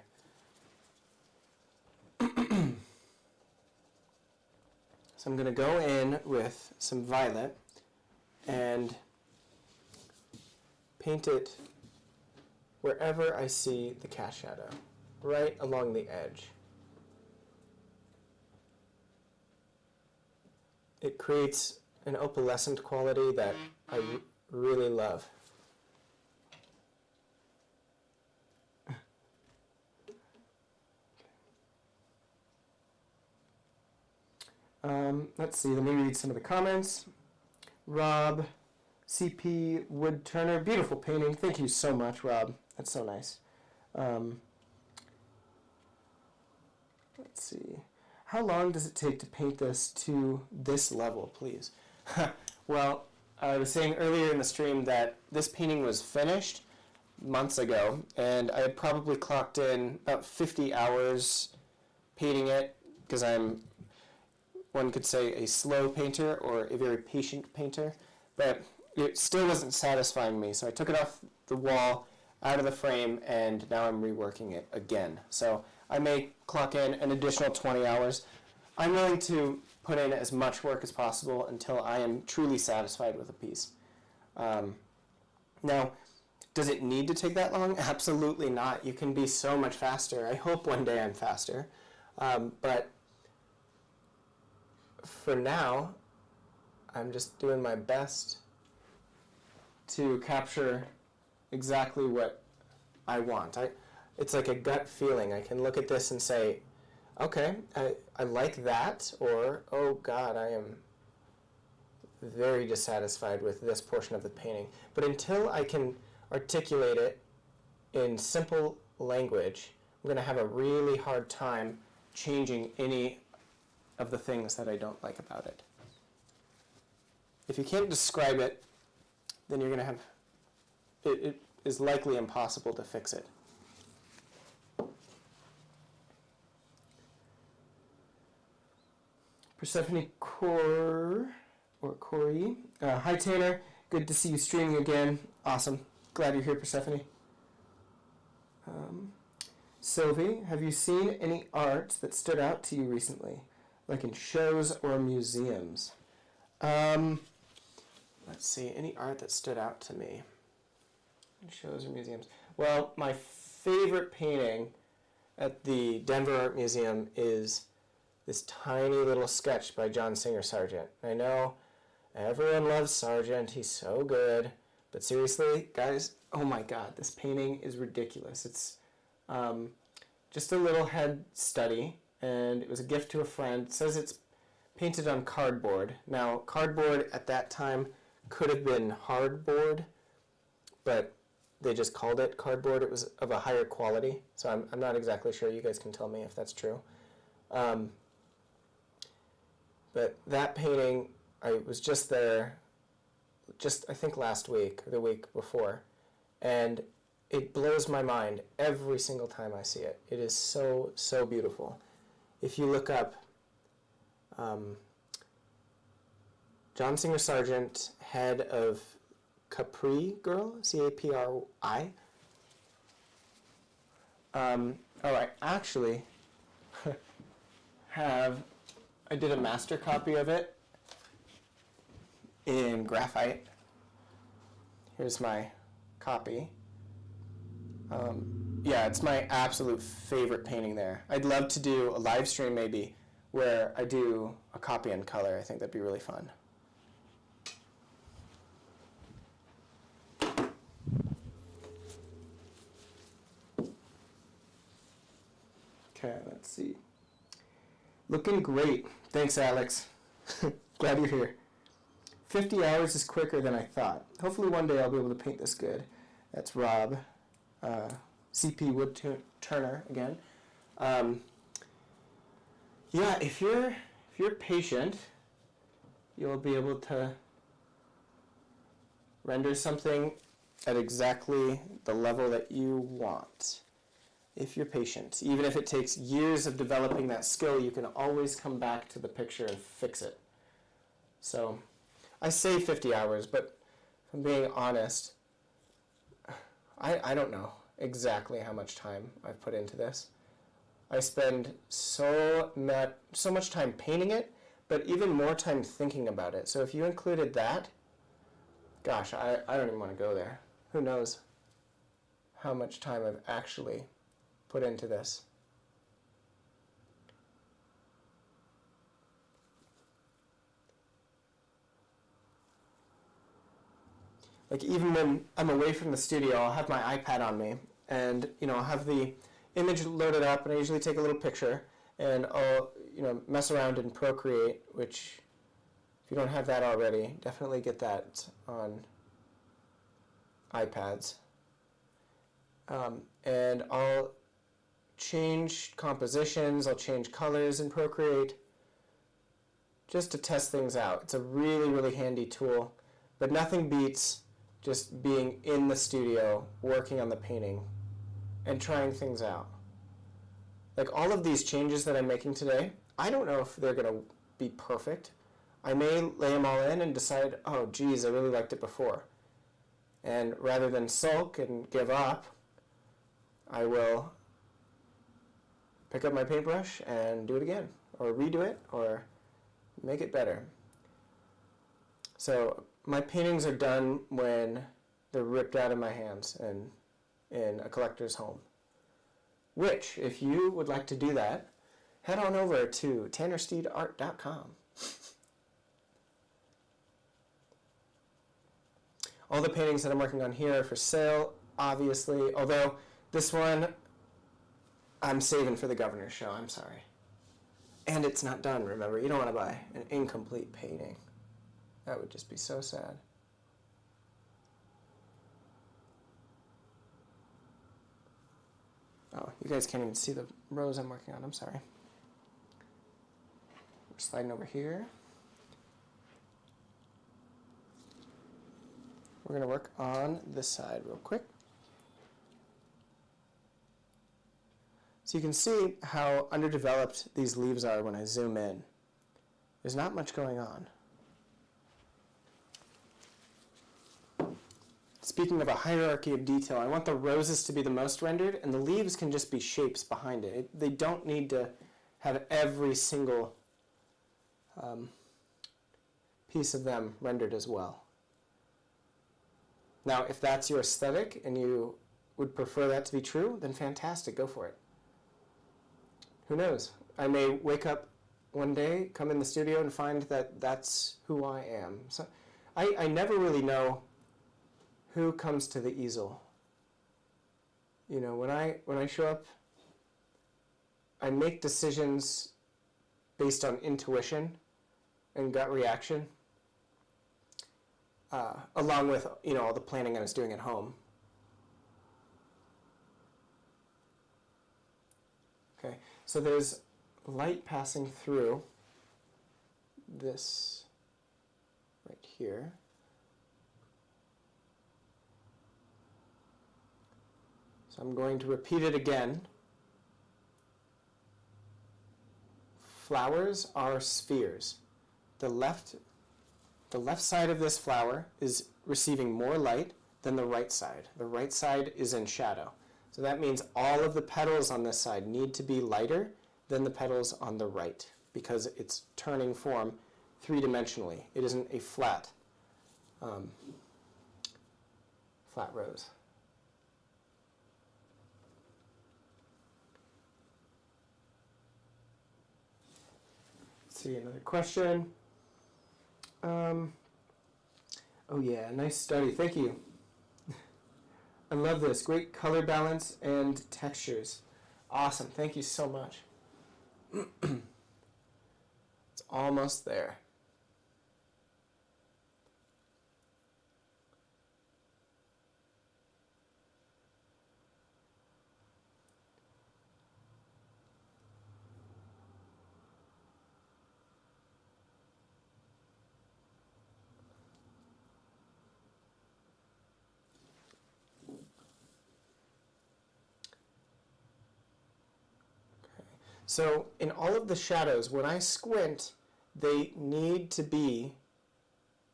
So I'm going to go in with some violet and paint it wherever I see the cast shadow, right along the edge. It creates an opalescent quality that I really love. Let's see, let me read some of the comments. Rob, CP Wood Turner, beautiful painting. Thank you so much, Rob. That's so nice. Let's see. How long does it take to paint this to this level, please? Well, I was saying earlier in the stream that this painting was finished months ago, and I had probably clocked in about 50 hours painting it, because I'm, one could say, a slow painter or a very patient painter, but it still wasn't satisfying me, so I took it off the wall, out of the frame, and now I'm reworking it again. So I may clock in an additional 20 hours. I'm willing to put in as much work as possible until I am truly satisfied with a piece. Now, does it need to take that long? Absolutely not. You can be so much faster. I hope one day I'm faster. But for now, I'm just doing my best to capture exactly what I want. It's like a gut feeling. I can look at this and say, okay, I like that, or, oh God, I am very dissatisfied with this portion of the painting. But until I can articulate it in simple language, I'm going to have a really hard time changing any of the things that I don't like about it. If you can't describe it, then you're going to have, it is likely impossible to fix it. Persephone Core, or Corey. Hi Tanner, good to see you streaming again. Awesome. Glad you're here, Persephone. Sylvie, have you seen any art that stood out to you recently, like in shows or museums? Let's see, any art that stood out to me in shows or museums. Well, my favorite painting at the Denver Art Museum is this tiny little sketch by John Singer Sargent. I know everyone loves Sargent. He's so good. But seriously, guys, oh my God, this painting is ridiculous. It's just a little head study, and it was a gift to a friend. It says it's painted on cardboard. Now, cardboard at that time could have been hardboard, but they just called it cardboard. It was of a higher quality, so I'm not exactly sure. You guys can tell me if that's true. But that painting, I was just there, I think last week or the week before, and it blows my mind every single time I see it. It is so, so beautiful. If you look up John Singer Sargent, head of Capri Girl, C-A-P-R-I. I actually I did a master copy of it in graphite. Here's my copy. Yeah, it's my absolute favorite painting there. I'd love to do a live stream maybe where I do a copy in color. I think that'd be really fun. Okay, let's see. Looking great. Thanks, Alex. Glad you're here. 50 hours is quicker than I thought. Hopefully one day I'll be able to paint this good. That's Rob. CP Wood Turner again. Yeah, if you're patient, you'll be able to render something at exactly the level that you want. If you're patient. Even if it takes years of developing that skill, you can always come back to the picture and fix it. So, I say 50 hours, but if I'm being honest, I don't know exactly how much time I've put into this. I spend so much time painting it, but even more time thinking about it. So if you included that, gosh, I don't even want to go there. Who knows how much time I've actually put into this. Like even when I'm away from the studio, I'll have my iPad on me, and I'll have the image loaded up, and I usually take a little picture, and I'll mess around in Procreate, which if you don't have that already, definitely get that on iPads. And I'll change compositions, I'll change colors in Procreate just to test things out. It's a really, really handy tool, but nothing beats just being in the studio, working on the painting, and trying things out. Like all of these changes that I'm making today, I don't know if they're going to be perfect. I may lay them all in and decide, oh geez, I really liked it before. And rather than sulk and give up, I will pick up my paintbrush and do it again, or redo it, or make it better. So my paintings are done when they're ripped out of my hands and in a collector's home. Which, if you would like to do that, head on over to tannersteedart.com. All the paintings that I'm working on here are for sale, obviously, although this one I'm saving for the governor's show, I'm sorry. And it's not done, remember. You don't want to buy an incomplete painting. That would just be so sad. Oh, you guys can't even see the rows I'm working on, I'm sorry. We're sliding over here. We're going to work on this side real quick. So you can see how underdeveloped these leaves are when I zoom in. There's not much going on. Speaking of a hierarchy of detail, I want the roses to be the most rendered, and the leaves can just be shapes behind it. They don't need to have every single piece of them rendered as well. Now, if that's your aesthetic and you would prefer that to be true, then fantastic, go for it. Who knows? I may wake up one day, come in the studio, and find that that's who I am. So I never really know who comes to the easel. You know, when I show up, I make decisions based on intuition and gut reaction, along with, you know, all the planning I was doing at home. Okay, so there's light passing through this right here. So I'm going to repeat it again. Flowers are spheres. The left side of this flower is receiving more light than the right side. The right side is in shadow. So that means all of the petals on this side need to be lighter than the petals on the right, because it's turning form three-dimensionally. It isn't a flat rose. Let's see, another question. Oh yeah, nice study. Thank you. I love this. Great color balance and textures. Awesome. Thank you so much. It's almost there. So in all of the shadows, when I squint, they need to be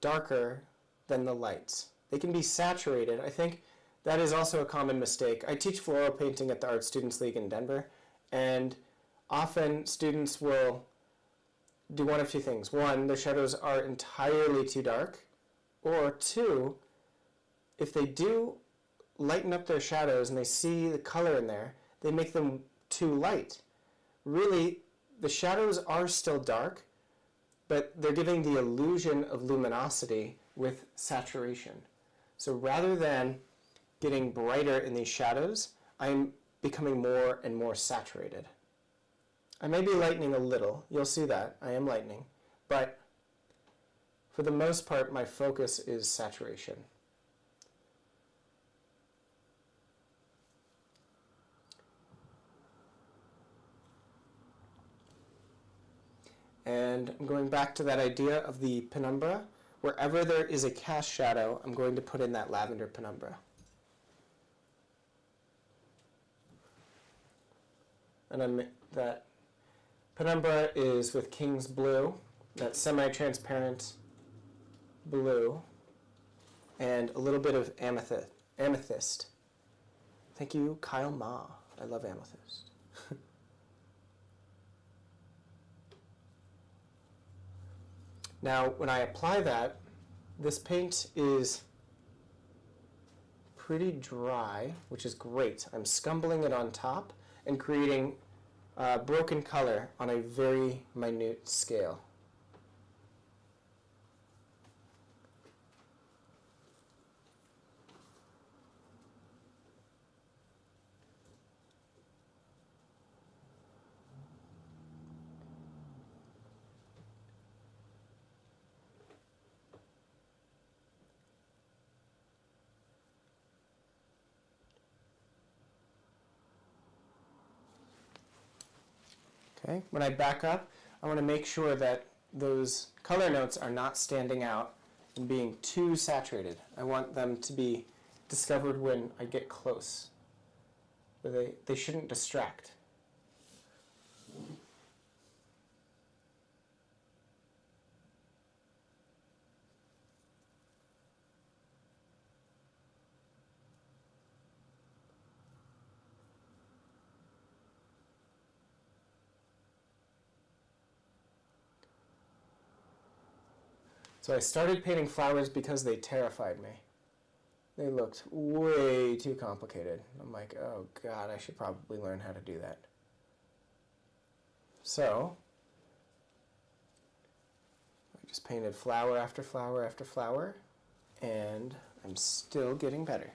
darker than the lights. They can be saturated. I think that is also a common mistake. I teach floral painting at the Art Students League in Denver, and often students will do one of two things. One, their shadows are entirely too dark, or two, if they do lighten up their shadows and they see the color in there, they make them too light. Really, the shadows are still dark, but they're giving the illusion of luminosity with saturation. So rather than getting brighter in these shadows, I'm becoming more and more saturated. I may be lightening a little. You'll see that. I am lightening. But for the most part, my focus is saturation. And I'm going back to that idea of the penumbra. Wherever there is a cast shadow, I'm going to put in that lavender penumbra. And that penumbra is with King's Blue, that semi-transparent blue, and a little bit of amethyst. Thank you, Kyle Ma. I love amethyst. Now, when I apply that, this paint is pretty dry, which is great. I'm scumbling it on top and creating broken color on a very minute scale. Okay, when I back up, I want to make sure that those color notes are not standing out and being too saturated. I want them to be discovered when I get close. But they shouldn't distract. So I started painting flowers because they terrified me. they looked way too complicated. I'm like, oh God, I should probably learn how to do that. So I just painted flower after flower after flower, and I'm still getting better.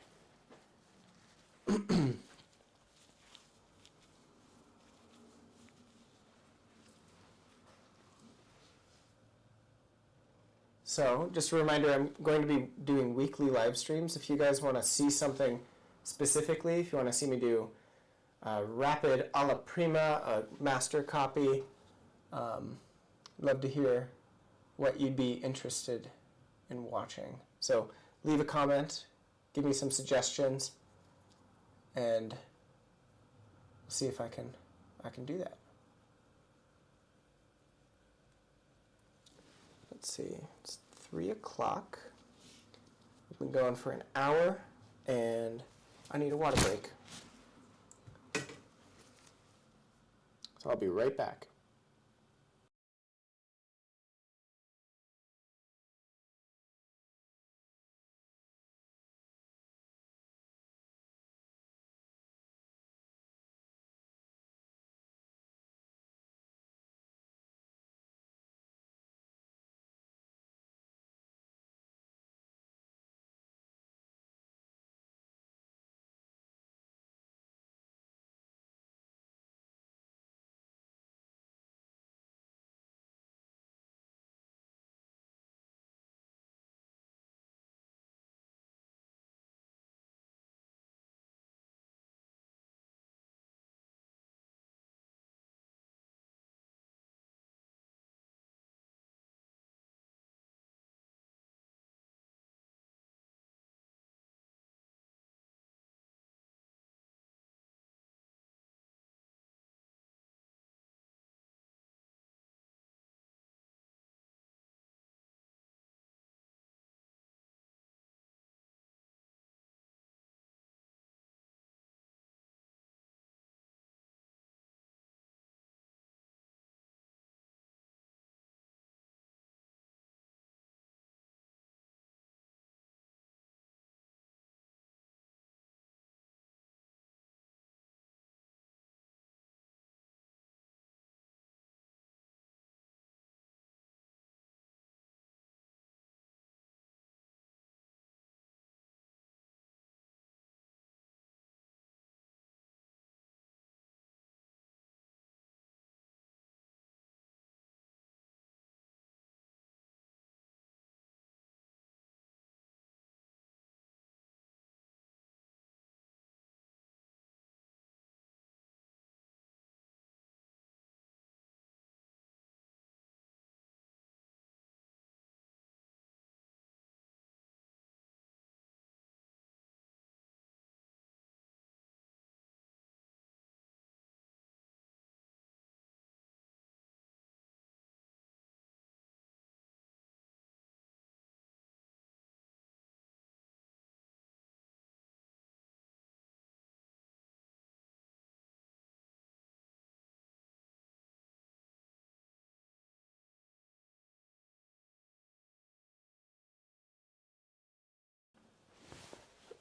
So, just a reminder, I'm going to be doing weekly live streams. If you guys want to see something specifically, if you want to see me do rapid alla prima, a master copy, love to hear what you'd be interested in watching. So, leave a comment, give me some suggestions, and we'll see if I can do that. Let's see, it's 3 o'clock. We've been going for an hour, and I need a water break. So I'll be right back.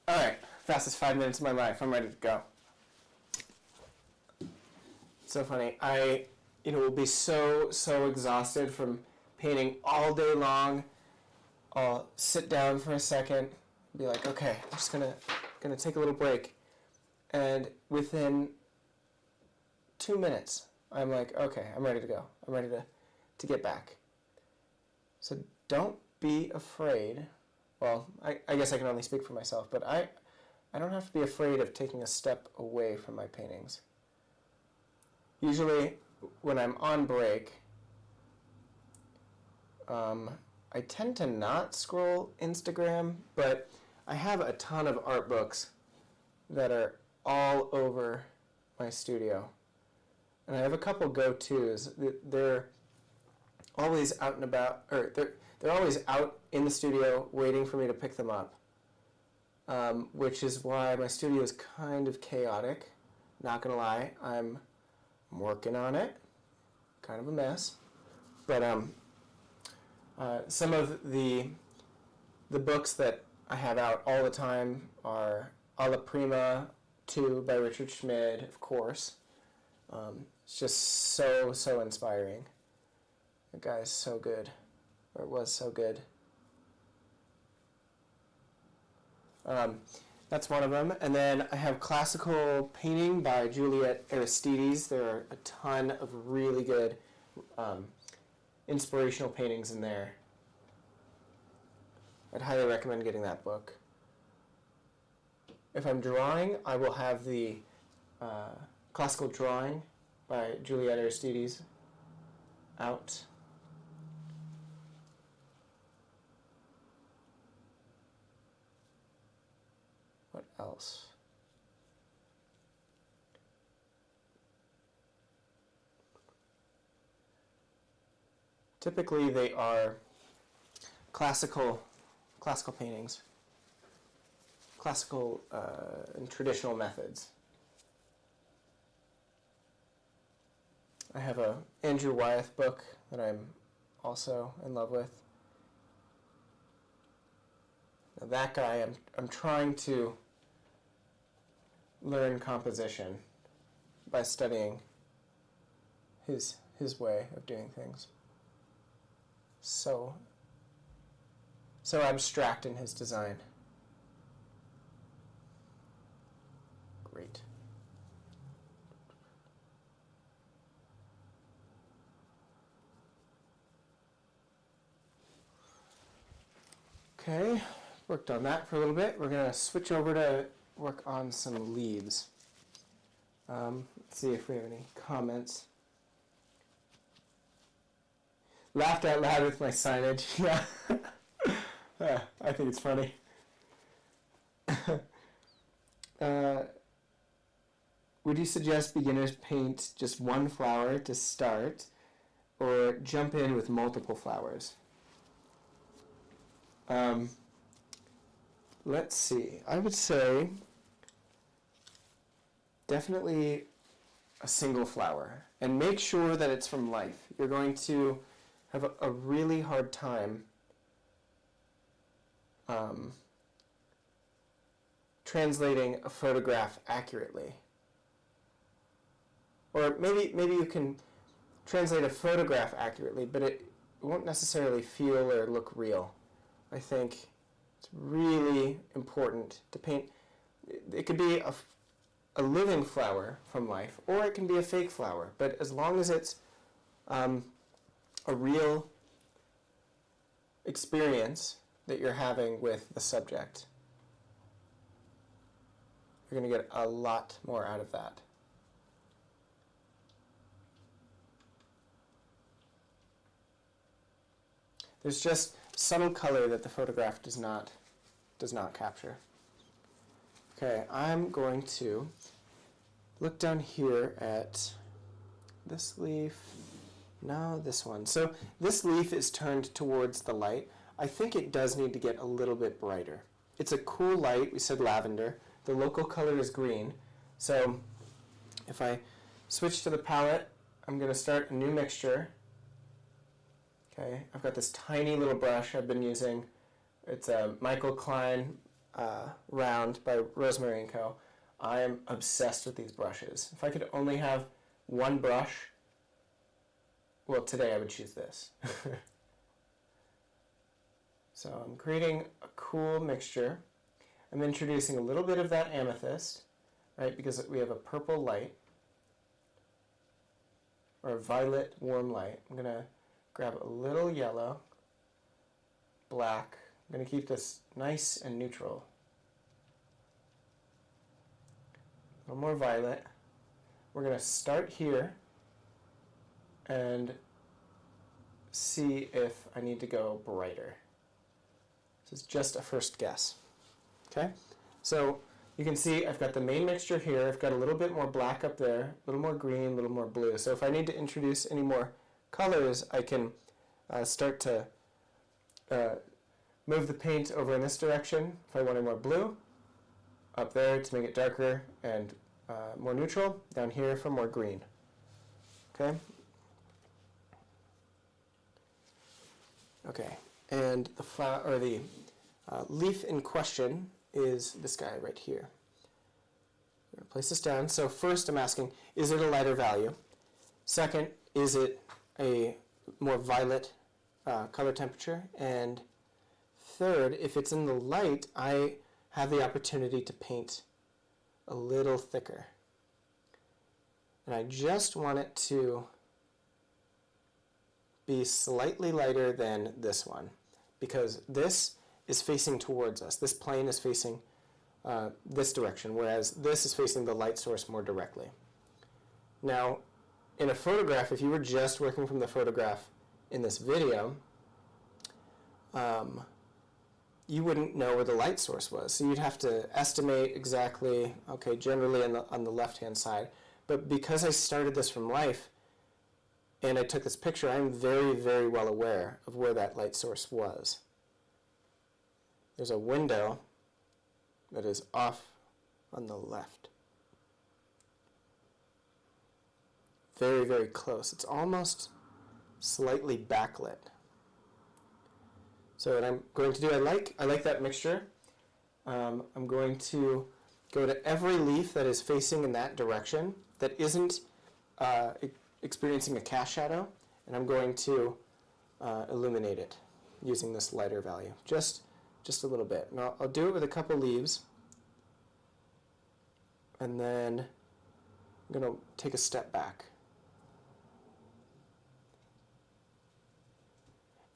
All right, fastest 5 minutes of my life. I'm ready to go. It's so funny. I, will be so exhausted from painting all day long. I'll sit down for a second, be like, okay, I'm just gonna take a little break, and within 2 minutes, I'm like, okay, I'm ready to go. I'm ready to get back. So don't be afraid. Well, I guess I can only speak for myself, but I don't have to be afraid of taking a step away from my paintings. Usually, when I'm on break, I tend to not scroll Instagram, but I have a ton of art books that are all over my studio. And I have a couple go-tos. They're always out and about, or they're always out in the studio waiting for me to pick them up, which is why my studio is kind of chaotic. Not gonna lie, I'm working on it. Kind of a mess, but some of the books that I have out all the time are Alla Prima 2 by Richard Schmid, of course. It's just so inspiring. The guy's so good, or was so good. That's one of them. And then I have Classical Painting by Juliet Aristides. There are a ton of really good inspirational paintings in there. I'd highly recommend getting that book. If I'm drawing, I will have the Classical Drawing by Juliet Aristides out. What else? Typically they are classical paintings, classical and traditional methods. I have a Andrew Wyeth book that I'm also in love with. Now that guy, I'm trying to learn composition by studying his way of doing things. So abstract in his design. Great. Okay, worked on that for a little bit. We're going to switch over to work on some leaves. Let's see if we have any comments. Laughed out loud with my signage. Yeah, I think it's funny. Would you suggest beginners paint just one flower to start, or jump in with multiple flowers? Let's see. I would say definitely a single flower, and make sure that it's from life. You're going to have a really hard time translating a photograph accurately. Or maybe you can translate a photograph accurately, but it won't necessarily feel or look real. I think it's really important to paint. It could be a living flower from life, or it can be a fake flower, but as long as it's a real experience that you're having with the subject, you're going to get a lot more out of that. There's just subtle color that the photograph does not capture. Okay, I'm going to look down here at this leaf. No, this one. So this leaf is turned towards the light. I think it does need to get a little bit brighter. It's a cool light. We said lavender. The local color is green. So if I switch to the palette, I'm going to start a new mixture. Okay, I've got this tiny little brush I've been using. It's a Michael Klein round by Rosemary & Co. I am obsessed with these brushes. If I could only have one brush, well, today I would choose this. So I'm creating a cool mixture. I'm introducing a little bit of that amethyst, right, because we have a purple light, or a violet warm light. I'm going to grab a little yellow, black. I'm going to keep this nice and neutral. A little more violet. We're going to start here and see if I need to go brighter. This is just a first guess. Okay? So you can see I've got the main mixture here. I've got a little bit more black up there, a little more green, a little more blue. So if I need to introduce any more colors, I can start to move the paint over in this direction if I wanted more blue, up there to make it darker and more neutral, down here for more green. Okay? Okay, and the flower, or the Leaf in question is this guy right here. I'm going to place this down. So first I'm asking, is it a lighter value? Second, is it a more violet color temperature? And third, if it's in the light, I have the opportunity to paint a little thicker. And I just want it to be slightly lighter than this one, because this is facing towards us. This plane is facing this direction, whereas this is facing the light source more directly. Now, in a photograph, if you were just working from the photograph in this video, you wouldn't know where the light source was. So you'd have to estimate exactly, okay, generally on the left-hand side. But because I started this from life and I took this picture, I'm very, very well aware of where that light source was. There's a window that is off on the left. Very, very close. It's almost slightly backlit. So what I'm going to do, I like that mixture. I'm going to go to every leaf that is facing in that direction that isn't experiencing a cast shadow, and I'm going to illuminate it using this lighter value, just a little bit. And I'll do it with a couple leaves, and then I'm going to take a step back.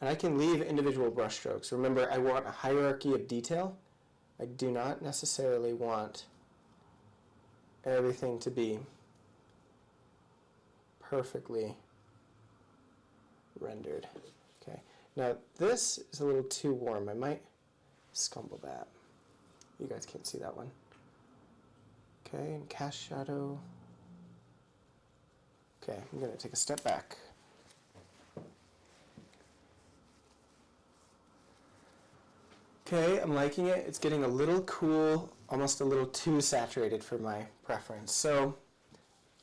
And I can leave individual brush strokes. Remember, I want a hierarchy of detail. I do not necessarily want everything to be perfectly rendered. Okay. Now this is a little too warm. I might scumble that. You guys can't see that one. Okay, and cast shadow. Okay, I'm going to take a step back. Okay, I'm liking it. It's getting a little cool, almost a little too saturated for my preference. So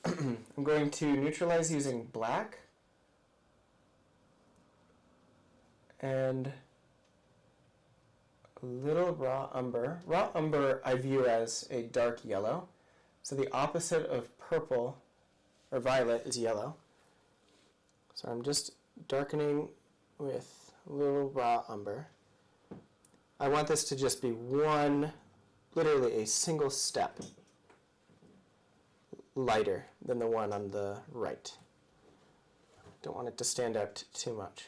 I'm going to neutralize using black and a little raw umber. Raw umber I view as a dark yellow. So the opposite of purple or violet is yellow. So I'm just darkening with a little raw umber. I want this to just be one, literally a single step lighter than the one on the right. Don't want it to stand out too much.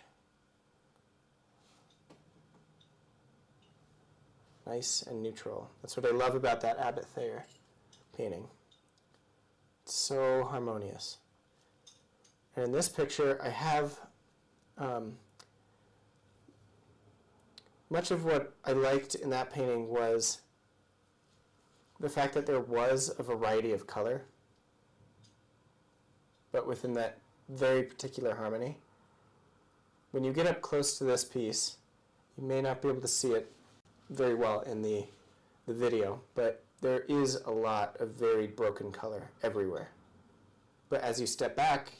Nice and neutral. That's what I love about that Abbott Thayer painting. It's so harmonious. And in this picture, I have much of what I liked in that painting was the fact that there was a variety of color, but within that very particular harmony. When you get up close to this piece, you may not be able to see it very well in the video, but there is a lot of very broken color everywhere. But as you step back,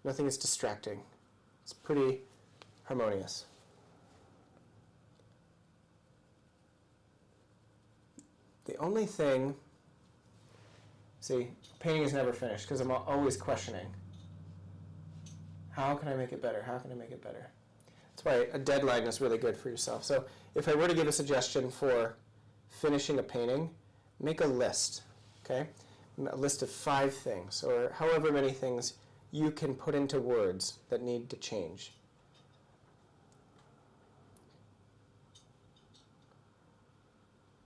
nothing is distracting. It's pretty harmonious. The only thing, see, painting is never finished because I'm always questioning. How can I make it better? How can I make it better? That's why a deadline is really good for yourself. So if I were to give a suggestion for finishing a painting, make a list, okay? A list of 5 things or however many things you can put into words that need to change.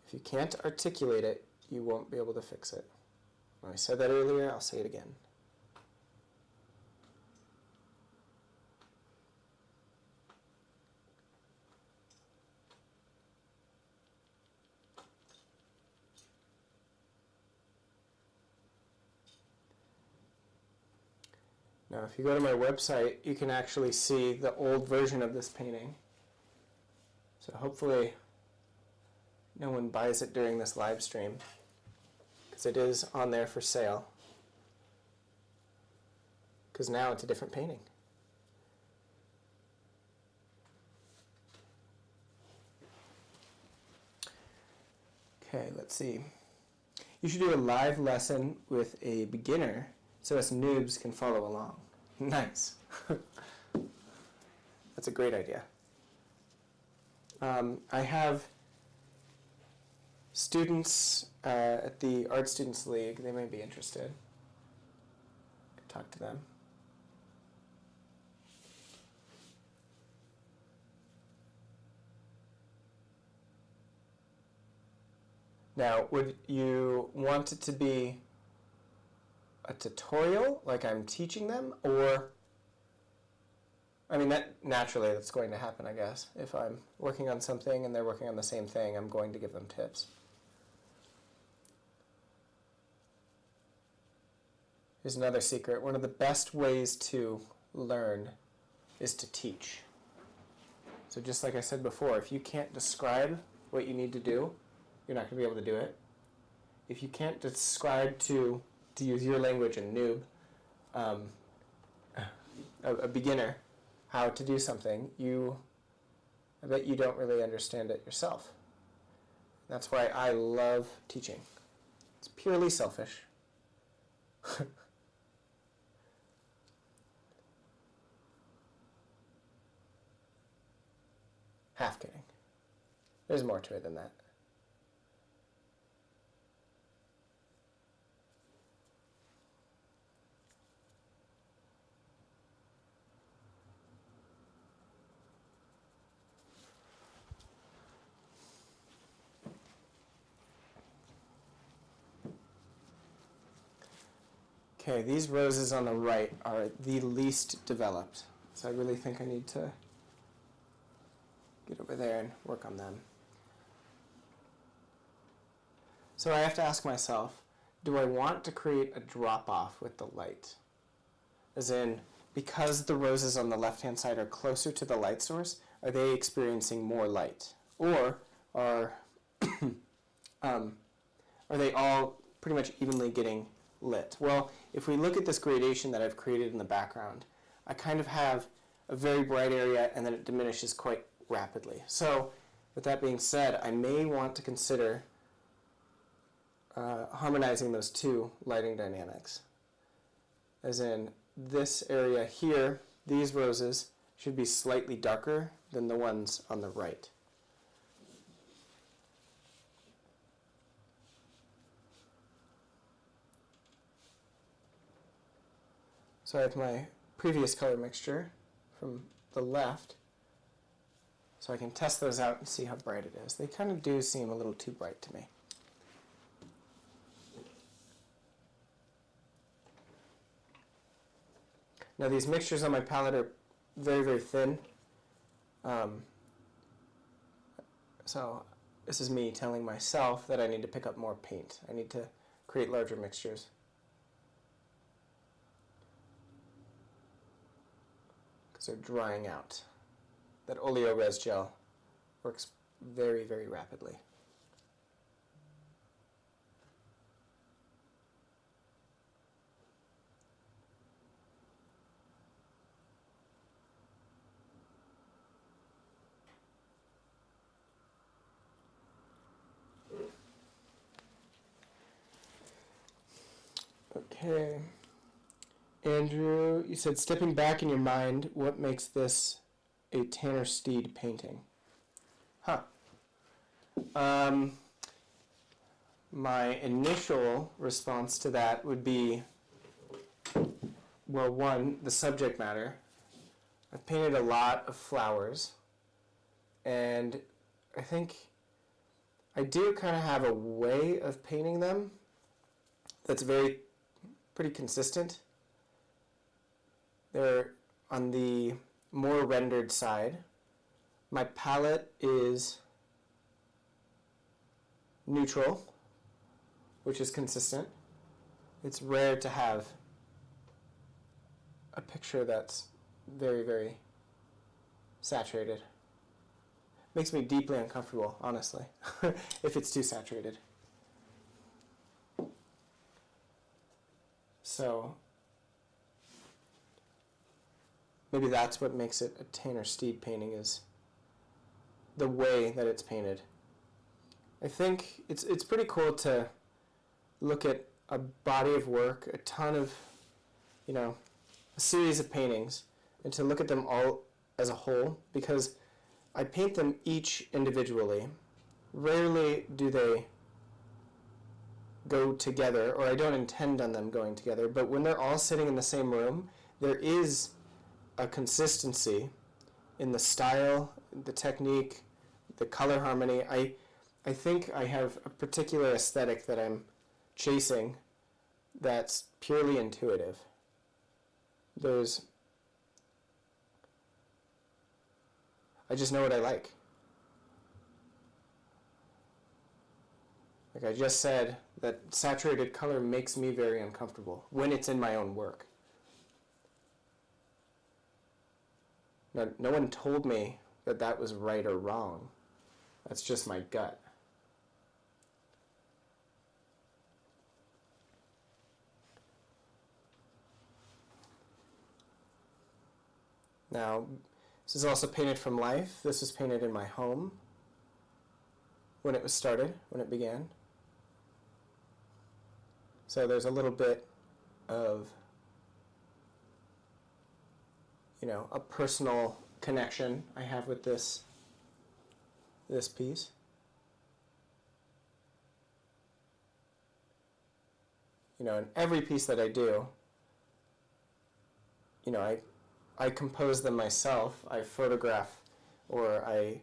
If you can't articulate it, you won't be able to fix it. When I said that earlier, I'll say it again. Now, if you go to my website, you can actually see the old version of this painting. So hopefully no one buys it during this live stream, because it is on there for sale. Because now it's a different painting. Okay, let's see. You should do a live lesson with a beginner so us noobs can follow along. Nice. That's a great idea. I have students at the Art Students League. They may be interested. Talk to them. Now, would you want it to be a tutorial, like I'm teaching them, or, I mean, that naturally that's going to happen, I guess. If I'm working on something and they're working on the same thing, I'm going to give them tips. Here's another secret. One of the best ways to learn is to teach. So just like I said before, if you can't describe what you need to do, you're not going to be able to do it. If you can't describe to use your language, a noob, a beginner, how to do something, I bet you don't really understand it yourself. That's why I love teaching. It's purely selfish. Half kidding. There's more to it than that. Okay, these roses on the right are the least developed, so I really think I need to get over there and work on them. So I have to ask myself, do I want to create a drop-off with the light? As in, because the roses on the left-hand side are closer to the light source, are they experiencing more light? Or are they all pretty much evenly getting lit? Well, if we look at this gradation that I've created in the background, I kind of have a very bright area and then it diminishes quite rapidly. So with that being said, I may want to consider harmonizing those two lighting dynamics. As in, this area here, these roses should be slightly darker than the ones on the right. So I have my previous color mixture from the left, so I can test those out and see how bright it is. They kind of do seem a little too bright to me. Now these mixtures on my palette are very, very thin. So this is me telling myself that I need to pick up more paint. I need to create larger mixtures. Because they're drying out. That oleoresin gel works very, very rapidly. Okay. Andrew, you said stepping back in your mind, what makes this a Tanner Steed painting? Huh. My initial response to that would be, well, one, the subject matter. I've painted a lot of flowers, and I think I do kind of have a way of painting them that's pretty consistent. They're on the more rendered side. My palette is neutral, which is consistent. It's rare to have a picture that's very, very saturated. Makes me deeply uncomfortable, honestly, if it's too saturated. So maybe that's what makes it a Tanner Steed painting, is the way that it's painted. I think it's pretty cool to look at a body of work, a ton of, a series of paintings, and to look at them all as a whole, because I paint them each individually. Rarely do they go together, or I don't intend on them going together, but when they're all sitting in the same room, there is a consistency in the style, the technique, the color harmony. I think I have a particular aesthetic that I'm chasing that's purely intuitive. I just know what I like. Like I just said, that saturated color makes me very uncomfortable when it's in my own work. No one told me that that was right or wrong. That's just my gut. Now, this is also painted from life. This was painted in my home when it was started, when it began. So there's a little bit of, a personal connection I have with this piece. In every piece that I do, I compose them myself. I photograph, or I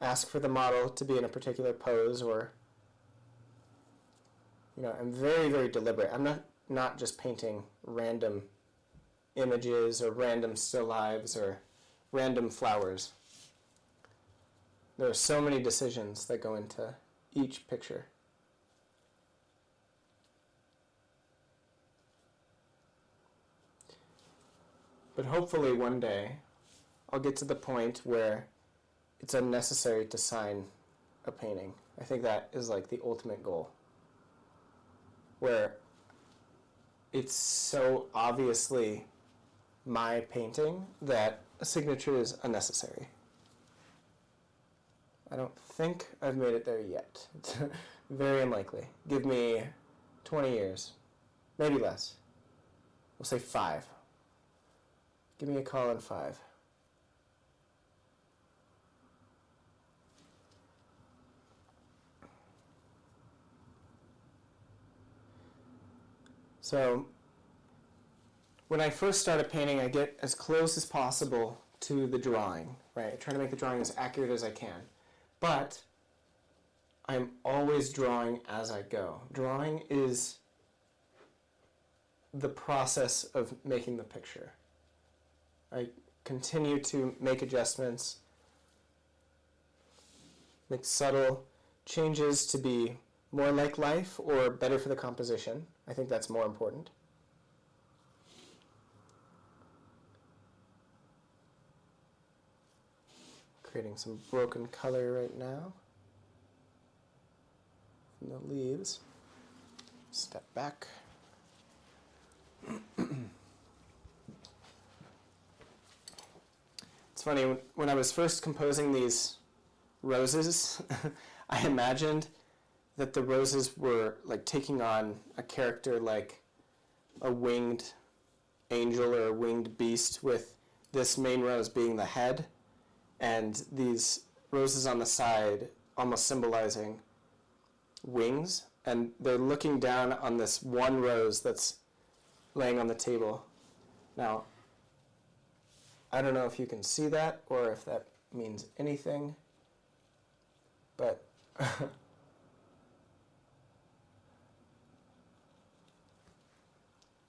ask for the model to be in a particular pose, or I'm very, very deliberate. I'm not just painting random images or random still lives or random flowers. There are so many decisions that go into each picture. But hopefully one day I'll get to the point where it's unnecessary to sign a painting. I think that is like the ultimate goal, where it's so obviously my painting that a signature is unnecessary. I don't think I've made it there yet. It's very unlikely. Give me 20 years, maybe less. We'll say 5. Give me a call in 5. So when I first started painting, I get as close as possible to the drawing, right? I try to make the drawing as accurate as I can. But I'm always drawing as I go. Drawing is the process of making the picture. I continue to make adjustments, make subtle changes to be more like life or better for the composition. I think that's more important. Creating some broken color right now from the leaves. Step back. It's funny, when I was first composing these roses, I imagined that the roses were like taking on a character like a winged angel or a winged beast, with this main rose being the head and these roses on the side almost symbolizing wings, and they're looking down on this one rose that's laying on the table. Now, I don't know if you can see that or if that means anything, but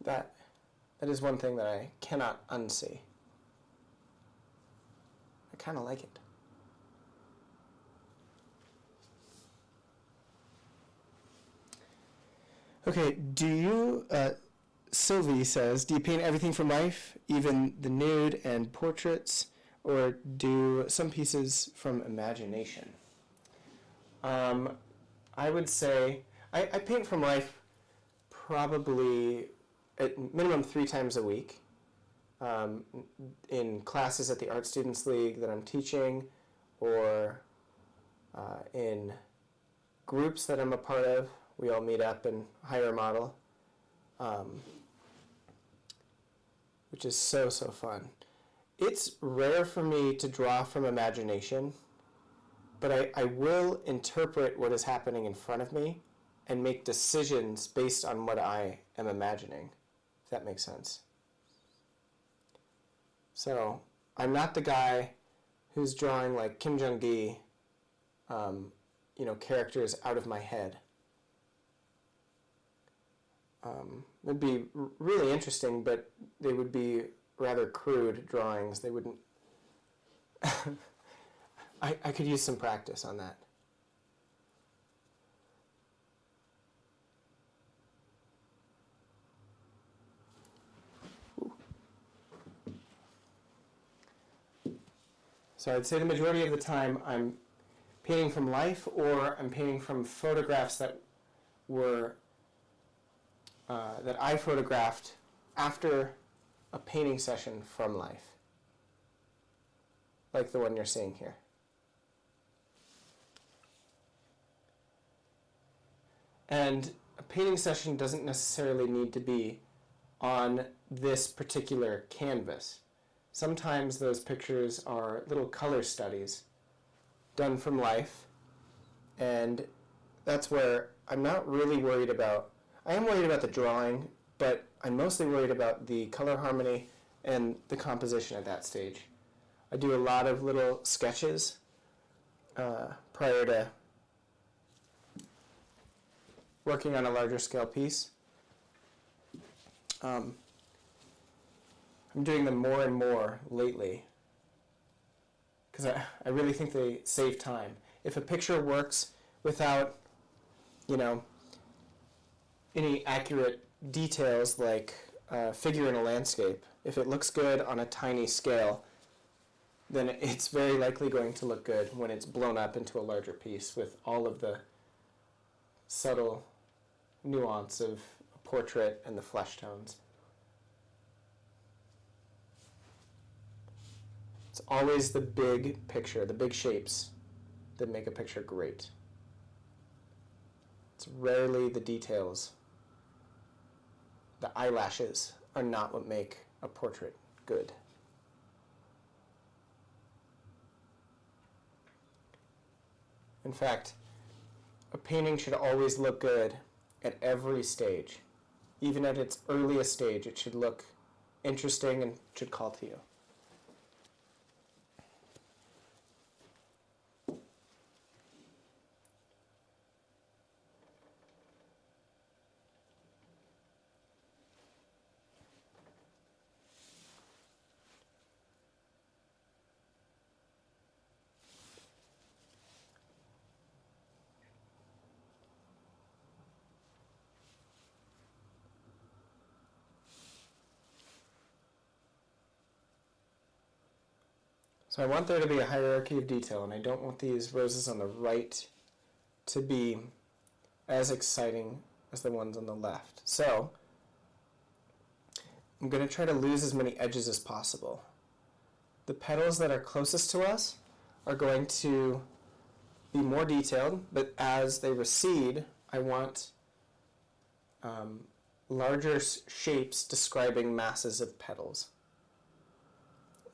that is one thing that I cannot unsee. I kind of like it. Okay, Sylvie says, do you paint everything from life, even the nude and portraits, or do some pieces from imagination? I would say I paint from life probably at minimum 3 times a week. In classes at the Art Students League that I'm teaching, or in groups that I'm a part of. We all meet up and hire a model, which is so fun. It's rare for me to draw from imagination, but I will interpret what is happening in front of me and make decisions based on what I am imagining, if that makes sense. So I'm not the guy who's drawing like Kim Jong-gi, characters out of my head. It'd be really interesting, but they would be rather crude drawings. They wouldn't... I could use some practice on that. So I'd say the majority of the time I'm painting from life, or I'm painting from photographs that were that I photographed after a painting session from life, like the one you're seeing here. And a painting session doesn't necessarily need to be on this particular canvas. Sometimes those pictures are little color studies done from life, and that's where I'm not really worried about. I am worried about the drawing, but I'm mostly worried about the color harmony and the composition at that stage. I do a lot of little sketches prior to working on a larger scale piece. I'm doing them more and more lately because I really think they save time. If a picture works without, any accurate details like a figure in a landscape, if it looks good on a tiny scale, then it's very likely going to look good when it's blown up into a larger piece with all of the subtle nuance of a portrait and the flesh tones. It's always the big picture, the big shapes that make a picture great. It's rarely the details. The eyelashes are not what make a portrait good. In fact, a painting should always look good at every stage. Even at its earliest stage, it should look interesting and should call to you. So I want there to be a hierarchy of detail, and I don't want these roses on the right to be as exciting as the ones on the left. So I'm going to try to lose as many edges as possible. The petals that are closest to us are going to be more detailed, but as they recede, I want larger shapes describing masses of petals.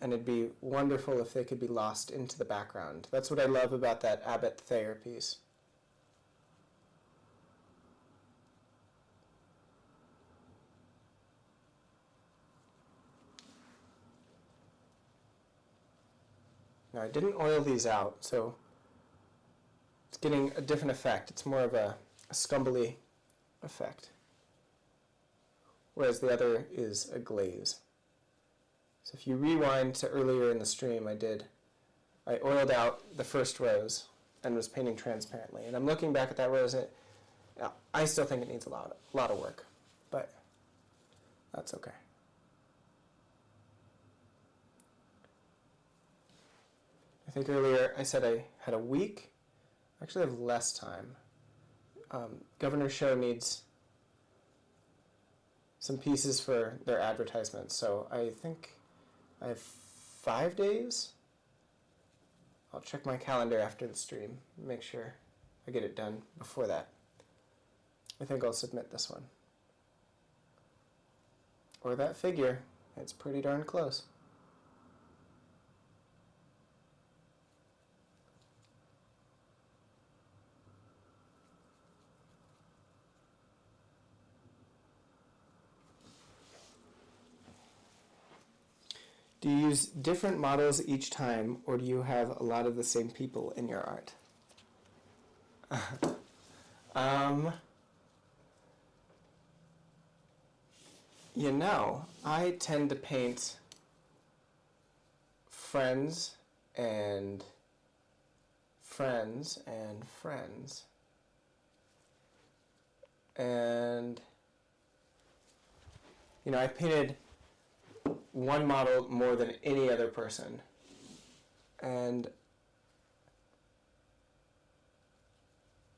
And it'd be wonderful if they could be lost into the background. That's what I love about that Abbott Thayer piece. Now I didn't oil these out, so it's getting a different effect. It's more of a scumbly effect, whereas the other is a glaze. So if you rewind to earlier in the stream, I oiled out the first rose and was painting transparently. And I'm looking back at that rose, and I still think it needs a lot of work, but that's okay. I think earlier I said I had a week. I actually have less time. Governor's Show needs some pieces for their advertisements, so I think I have 5 days I'll check my calendar after the stream, make sure I get it done before that. I think I'll submit this one. Or that figure. It's pretty darn close. Do you use different models each time, or do you have a lot of the same people in your art? You know, I tend to paint friends and friends and friends. And, you know, I painted one model more than any other person. And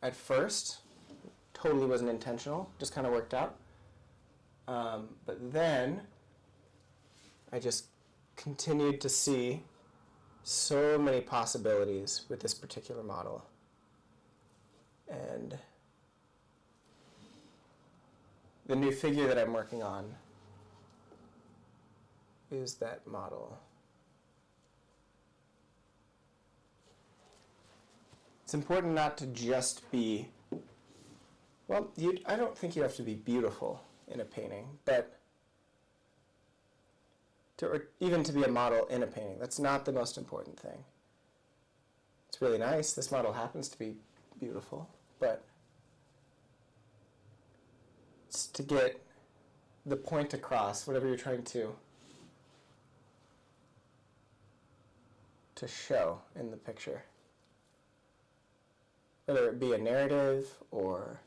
at first, totally wasn't intentional, just kind of worked out. But then I just continued to see so many possibilities with this particular model. And the new figure that I'm working on is that model. It's important not to just be, well, I don't think you have to be beautiful in a painting, but or even to be a model in a painting. That's not the most important thing. It's really nice. This model happens to be beautiful, but it's to get the point across, whatever you're trying to show in the picture. Whether it be a narrative or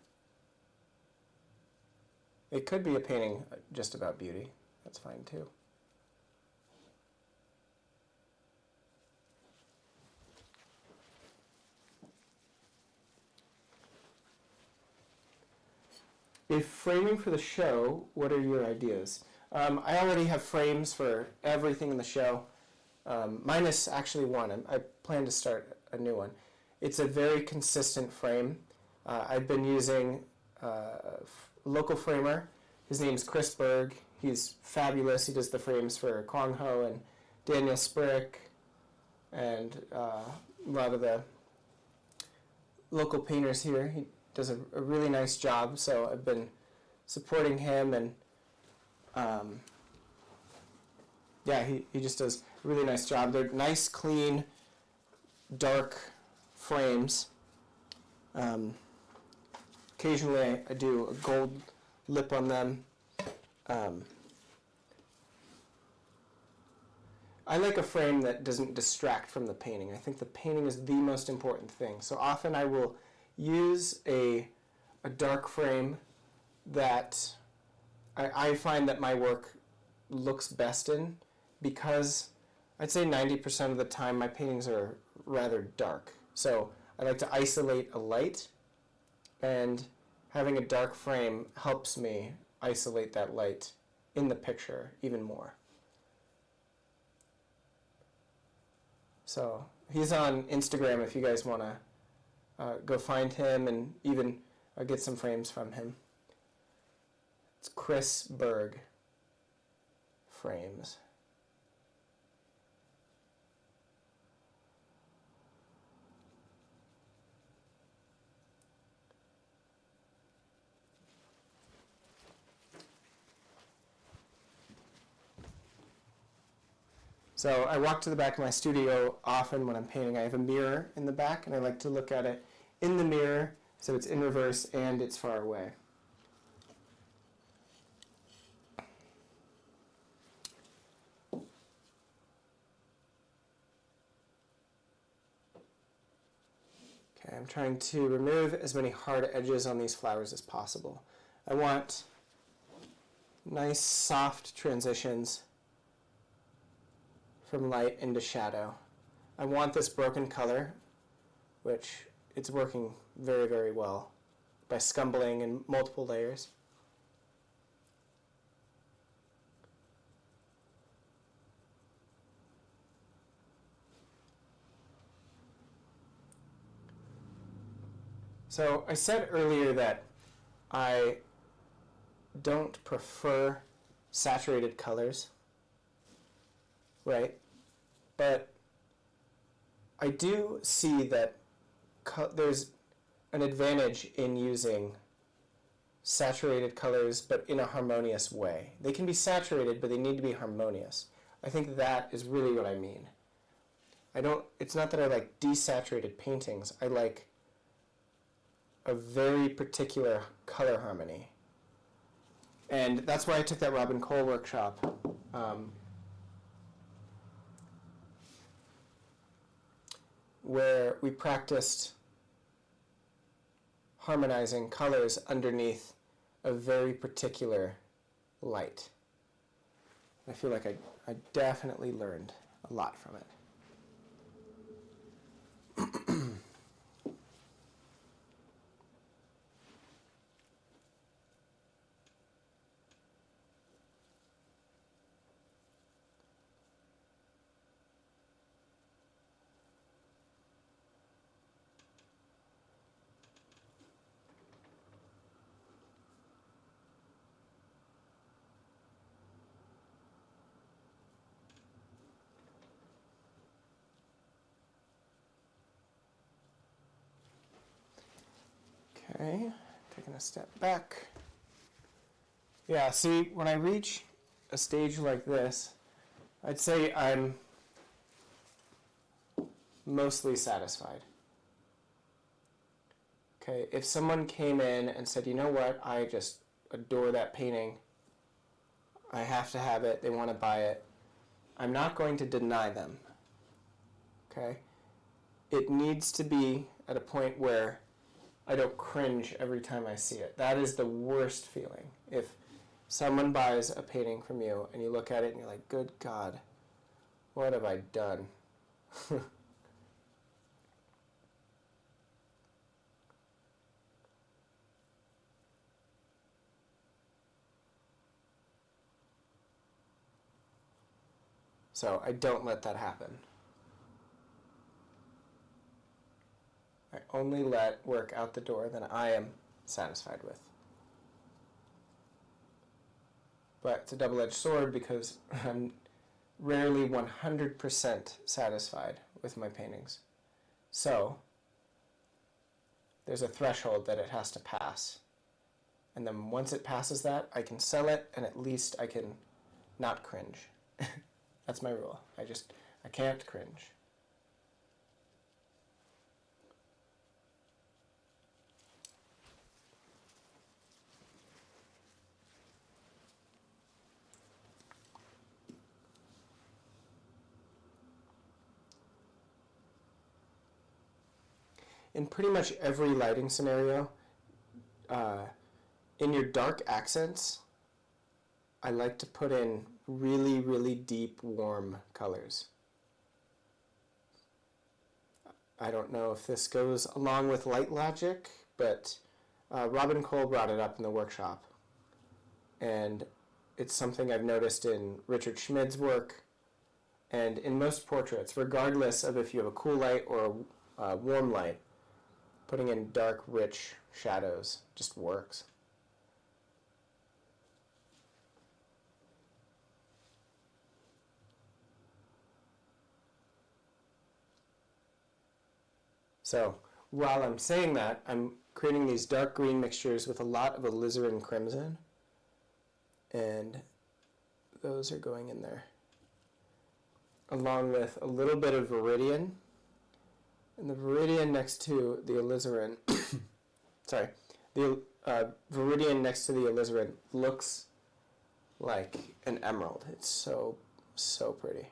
it could be a painting just about beauty. That's fine too. If framing for the show, what are your ideas? I already have frames for everything in the show, minus actually one. I plan to start a new one. It's a very consistent frame. I've been using a local framer. His name's Chris Berg. He's fabulous. He does the frames for Kwang Ho and Daniel Sprick and a lot of the local painters here. He does a really nice job, so I've been supporting him, and yeah, he just does a really nice job. They're nice, clean, dark frames. Occasionally I do a gold lip on them. I like a frame that doesn't distract from the painting. I think the painting is the most important thing. So often I will use a dark frame that I find that my work looks best in, because I'd say 90% of the time my paintings are rather dark. So I like to isolate a light, and having a dark frame helps me isolate that light in the picture even more. So he's on Instagram if you guys want to go find him and even get some frames from him. It's Chris Berg Frames. So I walk to the back of my studio often when I'm painting. I have a mirror in the back, and I like to look at it in the mirror so it's in reverse and it's far away. Okay, I'm trying to remove as many hard edges on these flowers as possible. I want nice soft transitions from light into shadow. I want this broken color, which it's working very, very well by scumbling in multiple layers. So I said earlier that I don't prefer saturated colors, right? But I do see that there's an advantage in using saturated colors, but in a harmonious way. They can be saturated, but they need to be harmonious. I think that is really what I mean. It's not that I like desaturated paintings. I like a very particular color harmony. And that's why I took that Robin Cole workshop. Where we practiced harmonizing colors underneath a very particular light. I feel like I definitely learned a lot from it. Okay, taking a step back. Yeah, see, when I reach a stage like this, I'd say I'm mostly satisfied. Okay, if someone came in and said, you know what, I just adore that painting, I have to have it, they want to buy it, I'm not going to deny them. Okay? It needs to be at a point where I don't cringe every time I see it. That is the worst feeling. If someone buys a painting from you and you look at it and you're like, good God, what have I done? So I don't let that happen. I only let work out the door that I am satisfied with. But it's a double-edged sword because I'm rarely 100% satisfied with my paintings. So there's a threshold that it has to pass. And then once it passes that, I can sell it and at least I can not cringe. That's my rule. I can't cringe. In pretty much every lighting scenario, in your dark accents, I like to put in really, really deep, warm colors. I don't know if this goes along with light logic, but Robin Cole brought it up in the workshop. And it's something I've noticed in Richard Schmid's work and in most portraits, regardless of if you have a cool light or a warm light, putting in dark, rich shadows just works. So while I'm saying that, I'm creating these dark green mixtures with a lot of alizarin crimson, and those are going in there, along with a little bit of viridian, and the viridian next to the alizarin, sorry, the viridian next to the alizarin looks like an emerald. It's so, so pretty.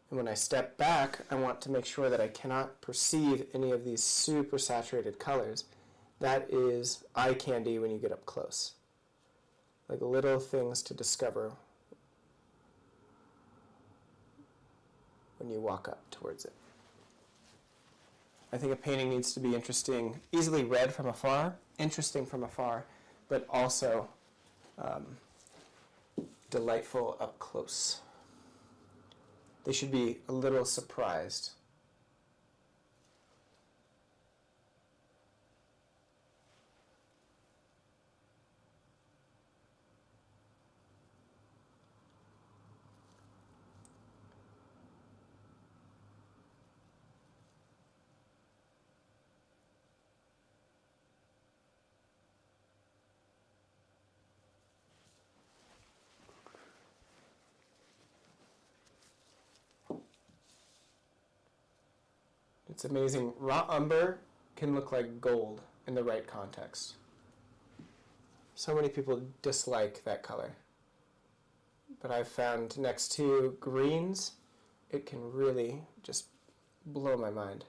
And when I step back, I want to make sure that I cannot perceive any of these super saturated colors. That is eye candy when you get up close. Like little things to discover when you walk up towards it. I think a painting needs to be interesting, easily read from afar, interesting from afar, but also delightful up close. They should be a little surprised. It's amazing. Raw umber can look like gold in the right context. So many people dislike that color. But I've found next to greens, it can really just blow my mind.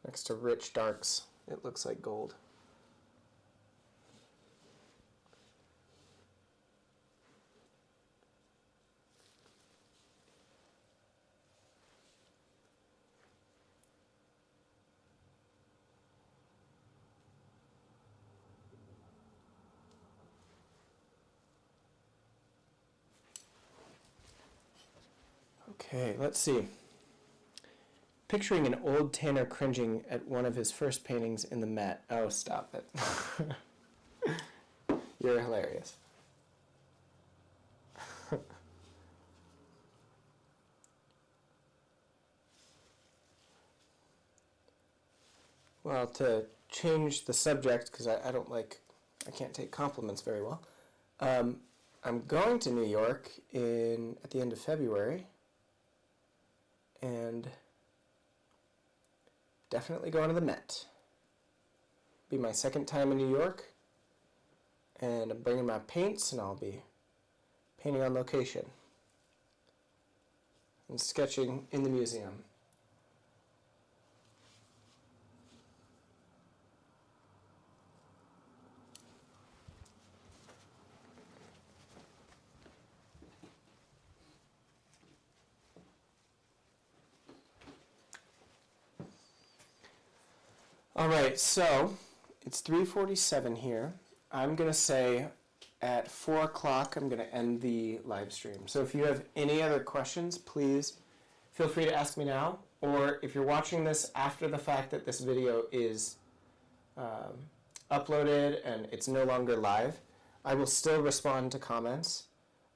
Next to rich darks, it looks like gold. Okay, let's see. Picturing an old tanner cringing at one of his first paintings in the Met. Oh, stop it. You're hilarious. Well, to change the subject, because I can't take compliments very well, I'm going to New York at the end of February, and definitely going to the Met. Be my second time in New York, and I'm bringing my paints, and I'll be painting on location and sketching in the museum. All right, so it's 3:47 here. I'm going to say at 4 o'clock I'm going to end the live stream. So if you have any other questions, please feel free to ask me now. Or if you're watching this after the fact that this video is uploaded and it's no longer live, I will still respond to comments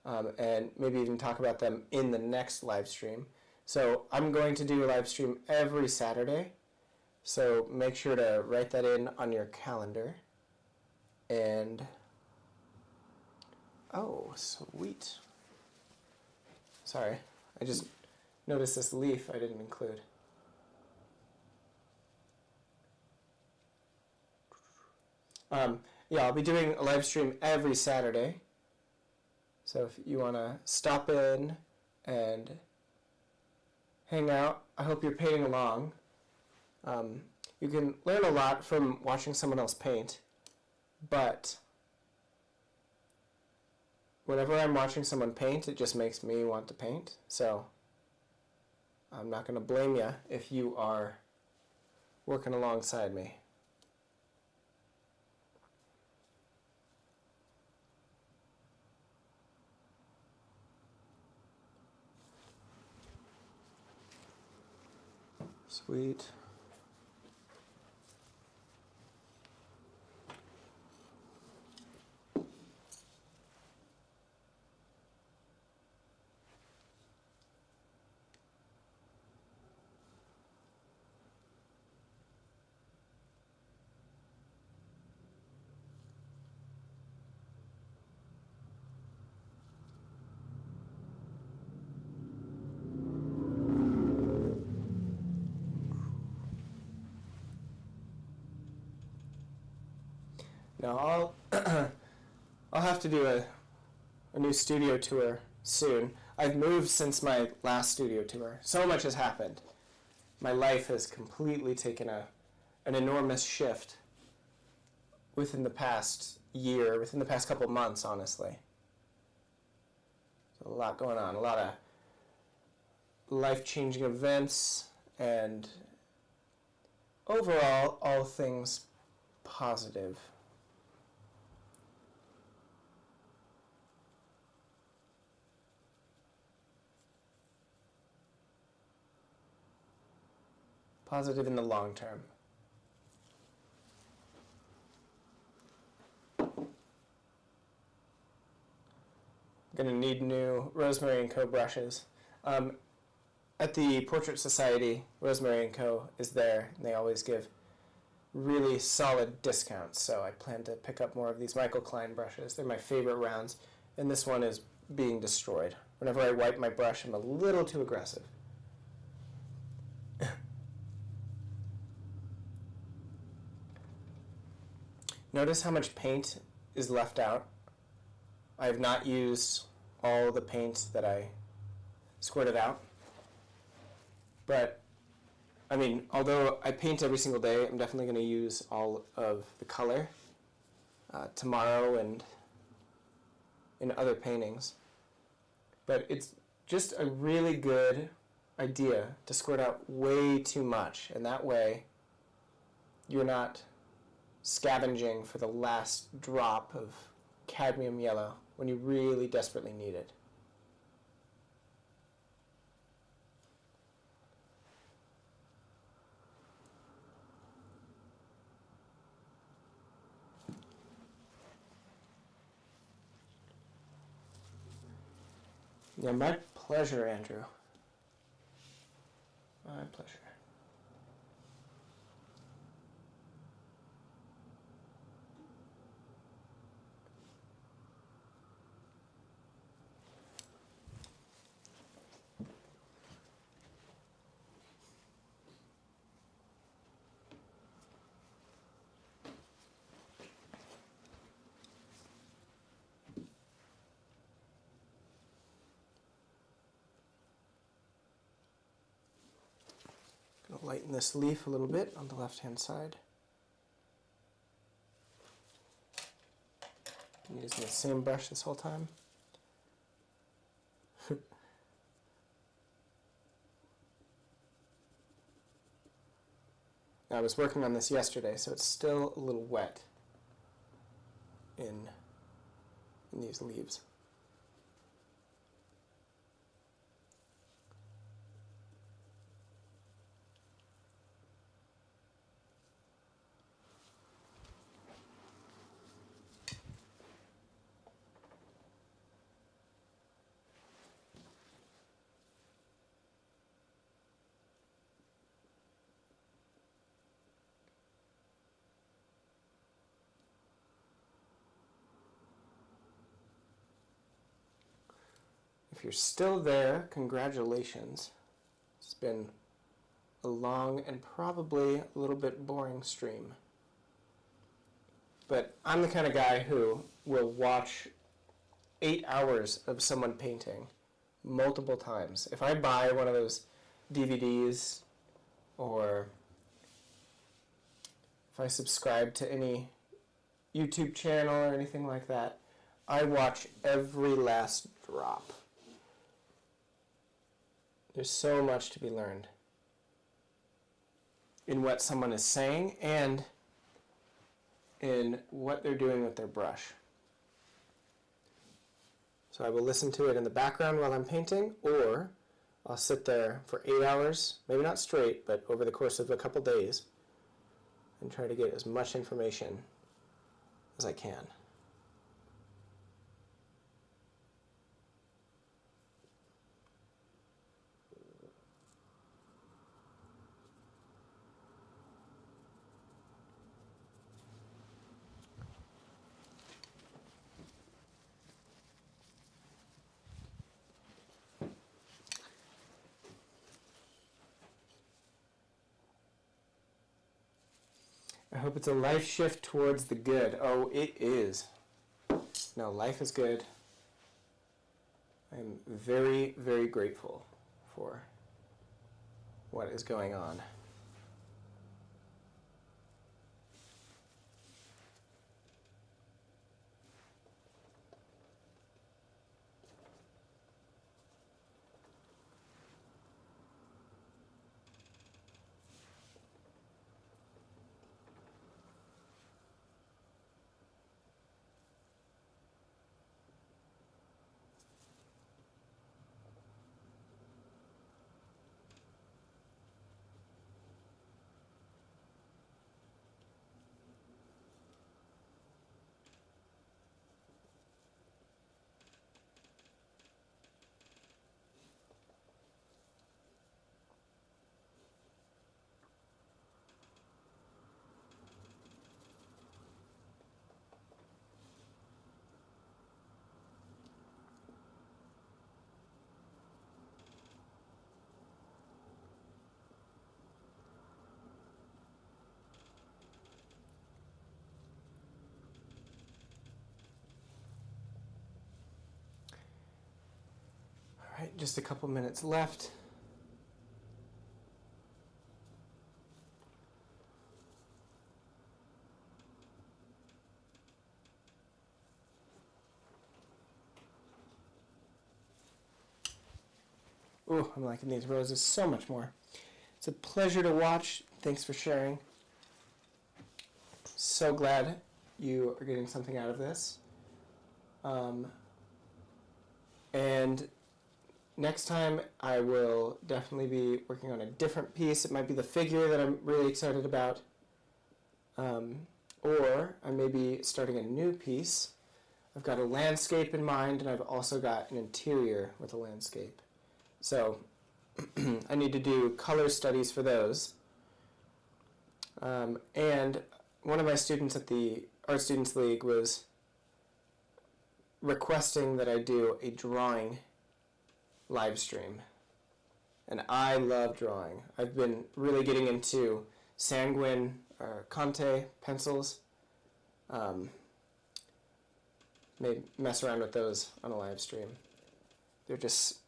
and maybe even talk about them in the next live stream. So I'm going to do a live stream every Saturday. So make sure to write that in on your calendar. And, oh, sweet. Sorry, I just noticed this leaf I didn't include. Yeah, I'll be doing a live stream every Saturday. So if you want to stop in and hang out, I hope you're painting along. You can learn a lot from watching someone else paint, but whenever I'm watching someone paint, it just makes me want to paint. So I'm not going to blame you if you are working alongside me. Sweet. Now I'll have to do a new studio tour soon. I've moved since my last studio tour. So much has happened. My life has completely taken an enormous shift within the past year, within the past couple months, honestly. A lot going on, a lot of life-changing events, and overall, all things positive. Positive in the long term. Gonna need new Rosemary & Co. brushes. At the Portrait Society, Rosemary & Co. is there, and they always give really solid discounts, so I plan to pick up more of these Michael Klein brushes. They're my favorite rounds, and this one is being destroyed. whenever I wipe my brush, I'm a little too aggressive. Notice how much paint is left out. I have not used all the paint that I squirted out. But, I mean, although I paint every single day, I'm definitely going to use all of the color tomorrow and in other paintings. But it's just a really good idea to squirt out way too much, and that way you're not scavenging for the last drop of cadmium yellow when you really desperately need it. Yeah, my pleasure, Andrew. My pleasure. Gonna lighten this leaf a little bit on the left-hand side. I'm using the same brush this whole time. I was working on this yesterday, so it's still a little wet in these leaves. If you're still there, congratulations. It's been a long and probably a little bit boring stream. But I'm the kind of guy who will watch 8 hours of someone painting multiple times. If I buy one of those DVDs or if I subscribe to any YouTube channel or anything like that, I watch every last drop. There's so much to be learned in what someone is saying and in what they're doing with their brush. So I will listen to it in the background while I'm painting, or I'll sit there for 8 hours, maybe not straight, but over the course of a couple days, and try to get as much information as I can. I hope it's a life shift towards the good. Oh, it is. No, life is good. I'm very, very grateful for what is going on. just a couple minutes left. Ooh, I'm liking these roses so much more. It's a pleasure to watch. Thanks for sharing. So glad you are getting something out of this. And next time I will definitely be working on a different piece. It might be the figure that I'm really excited about. Or I may be starting a new piece. I've got a landscape in mind, and I've also got an interior with a landscape. So I need to do color studies for those. And one of my students at the Art Students League was requesting that I do a drawing live stream. And I love drawing. I've been really getting into Sanguine or Conte pencils. Maybe mess around with those on a live stream. They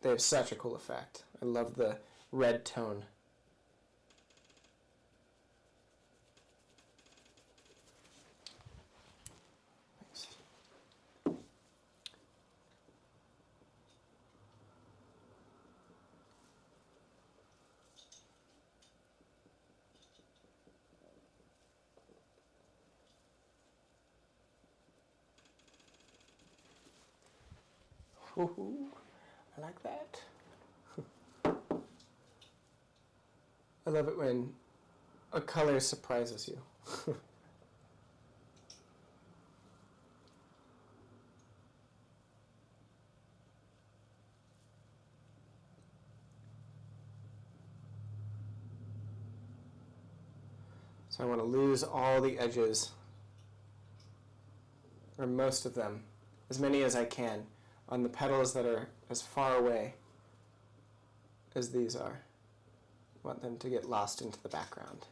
have such a cool effect. I love the red tone. Thanks. Woohoo. I like that. I love it when a color surprises you. So I want to lose all the edges, or most of them, as many as I can, on the petals that are as far away as these are. I want them to get lost into the background.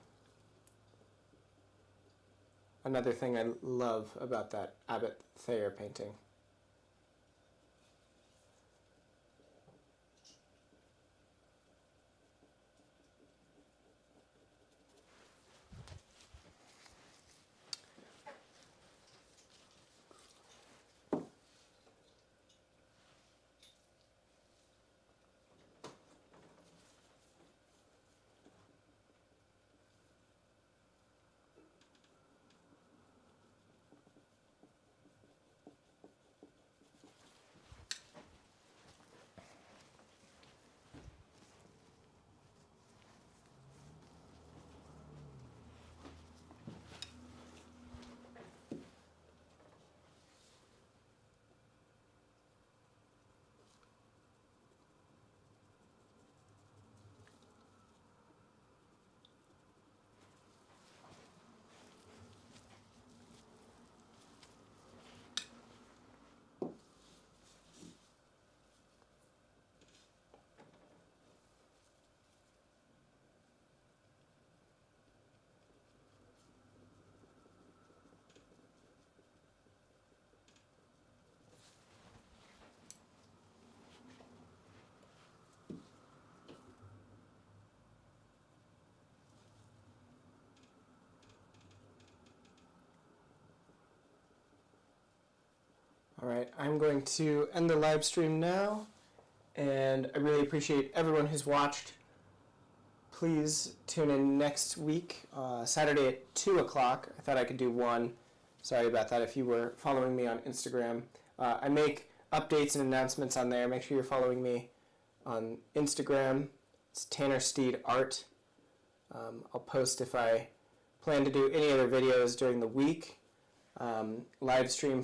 Another thing I love about that Abbott Thayer painting. All right, I'm going to end the live stream now, and I really appreciate everyone who's watched. Please tune in next week, Saturday at 2 o'clock. I thought I could do 1. Sorry about that if you were following me on Instagram. I make updates and announcements on there. Make sure you're following me on Instagram. It's Tanner Steed Art. I'll post if I plan to do any other videos during the week. Live stream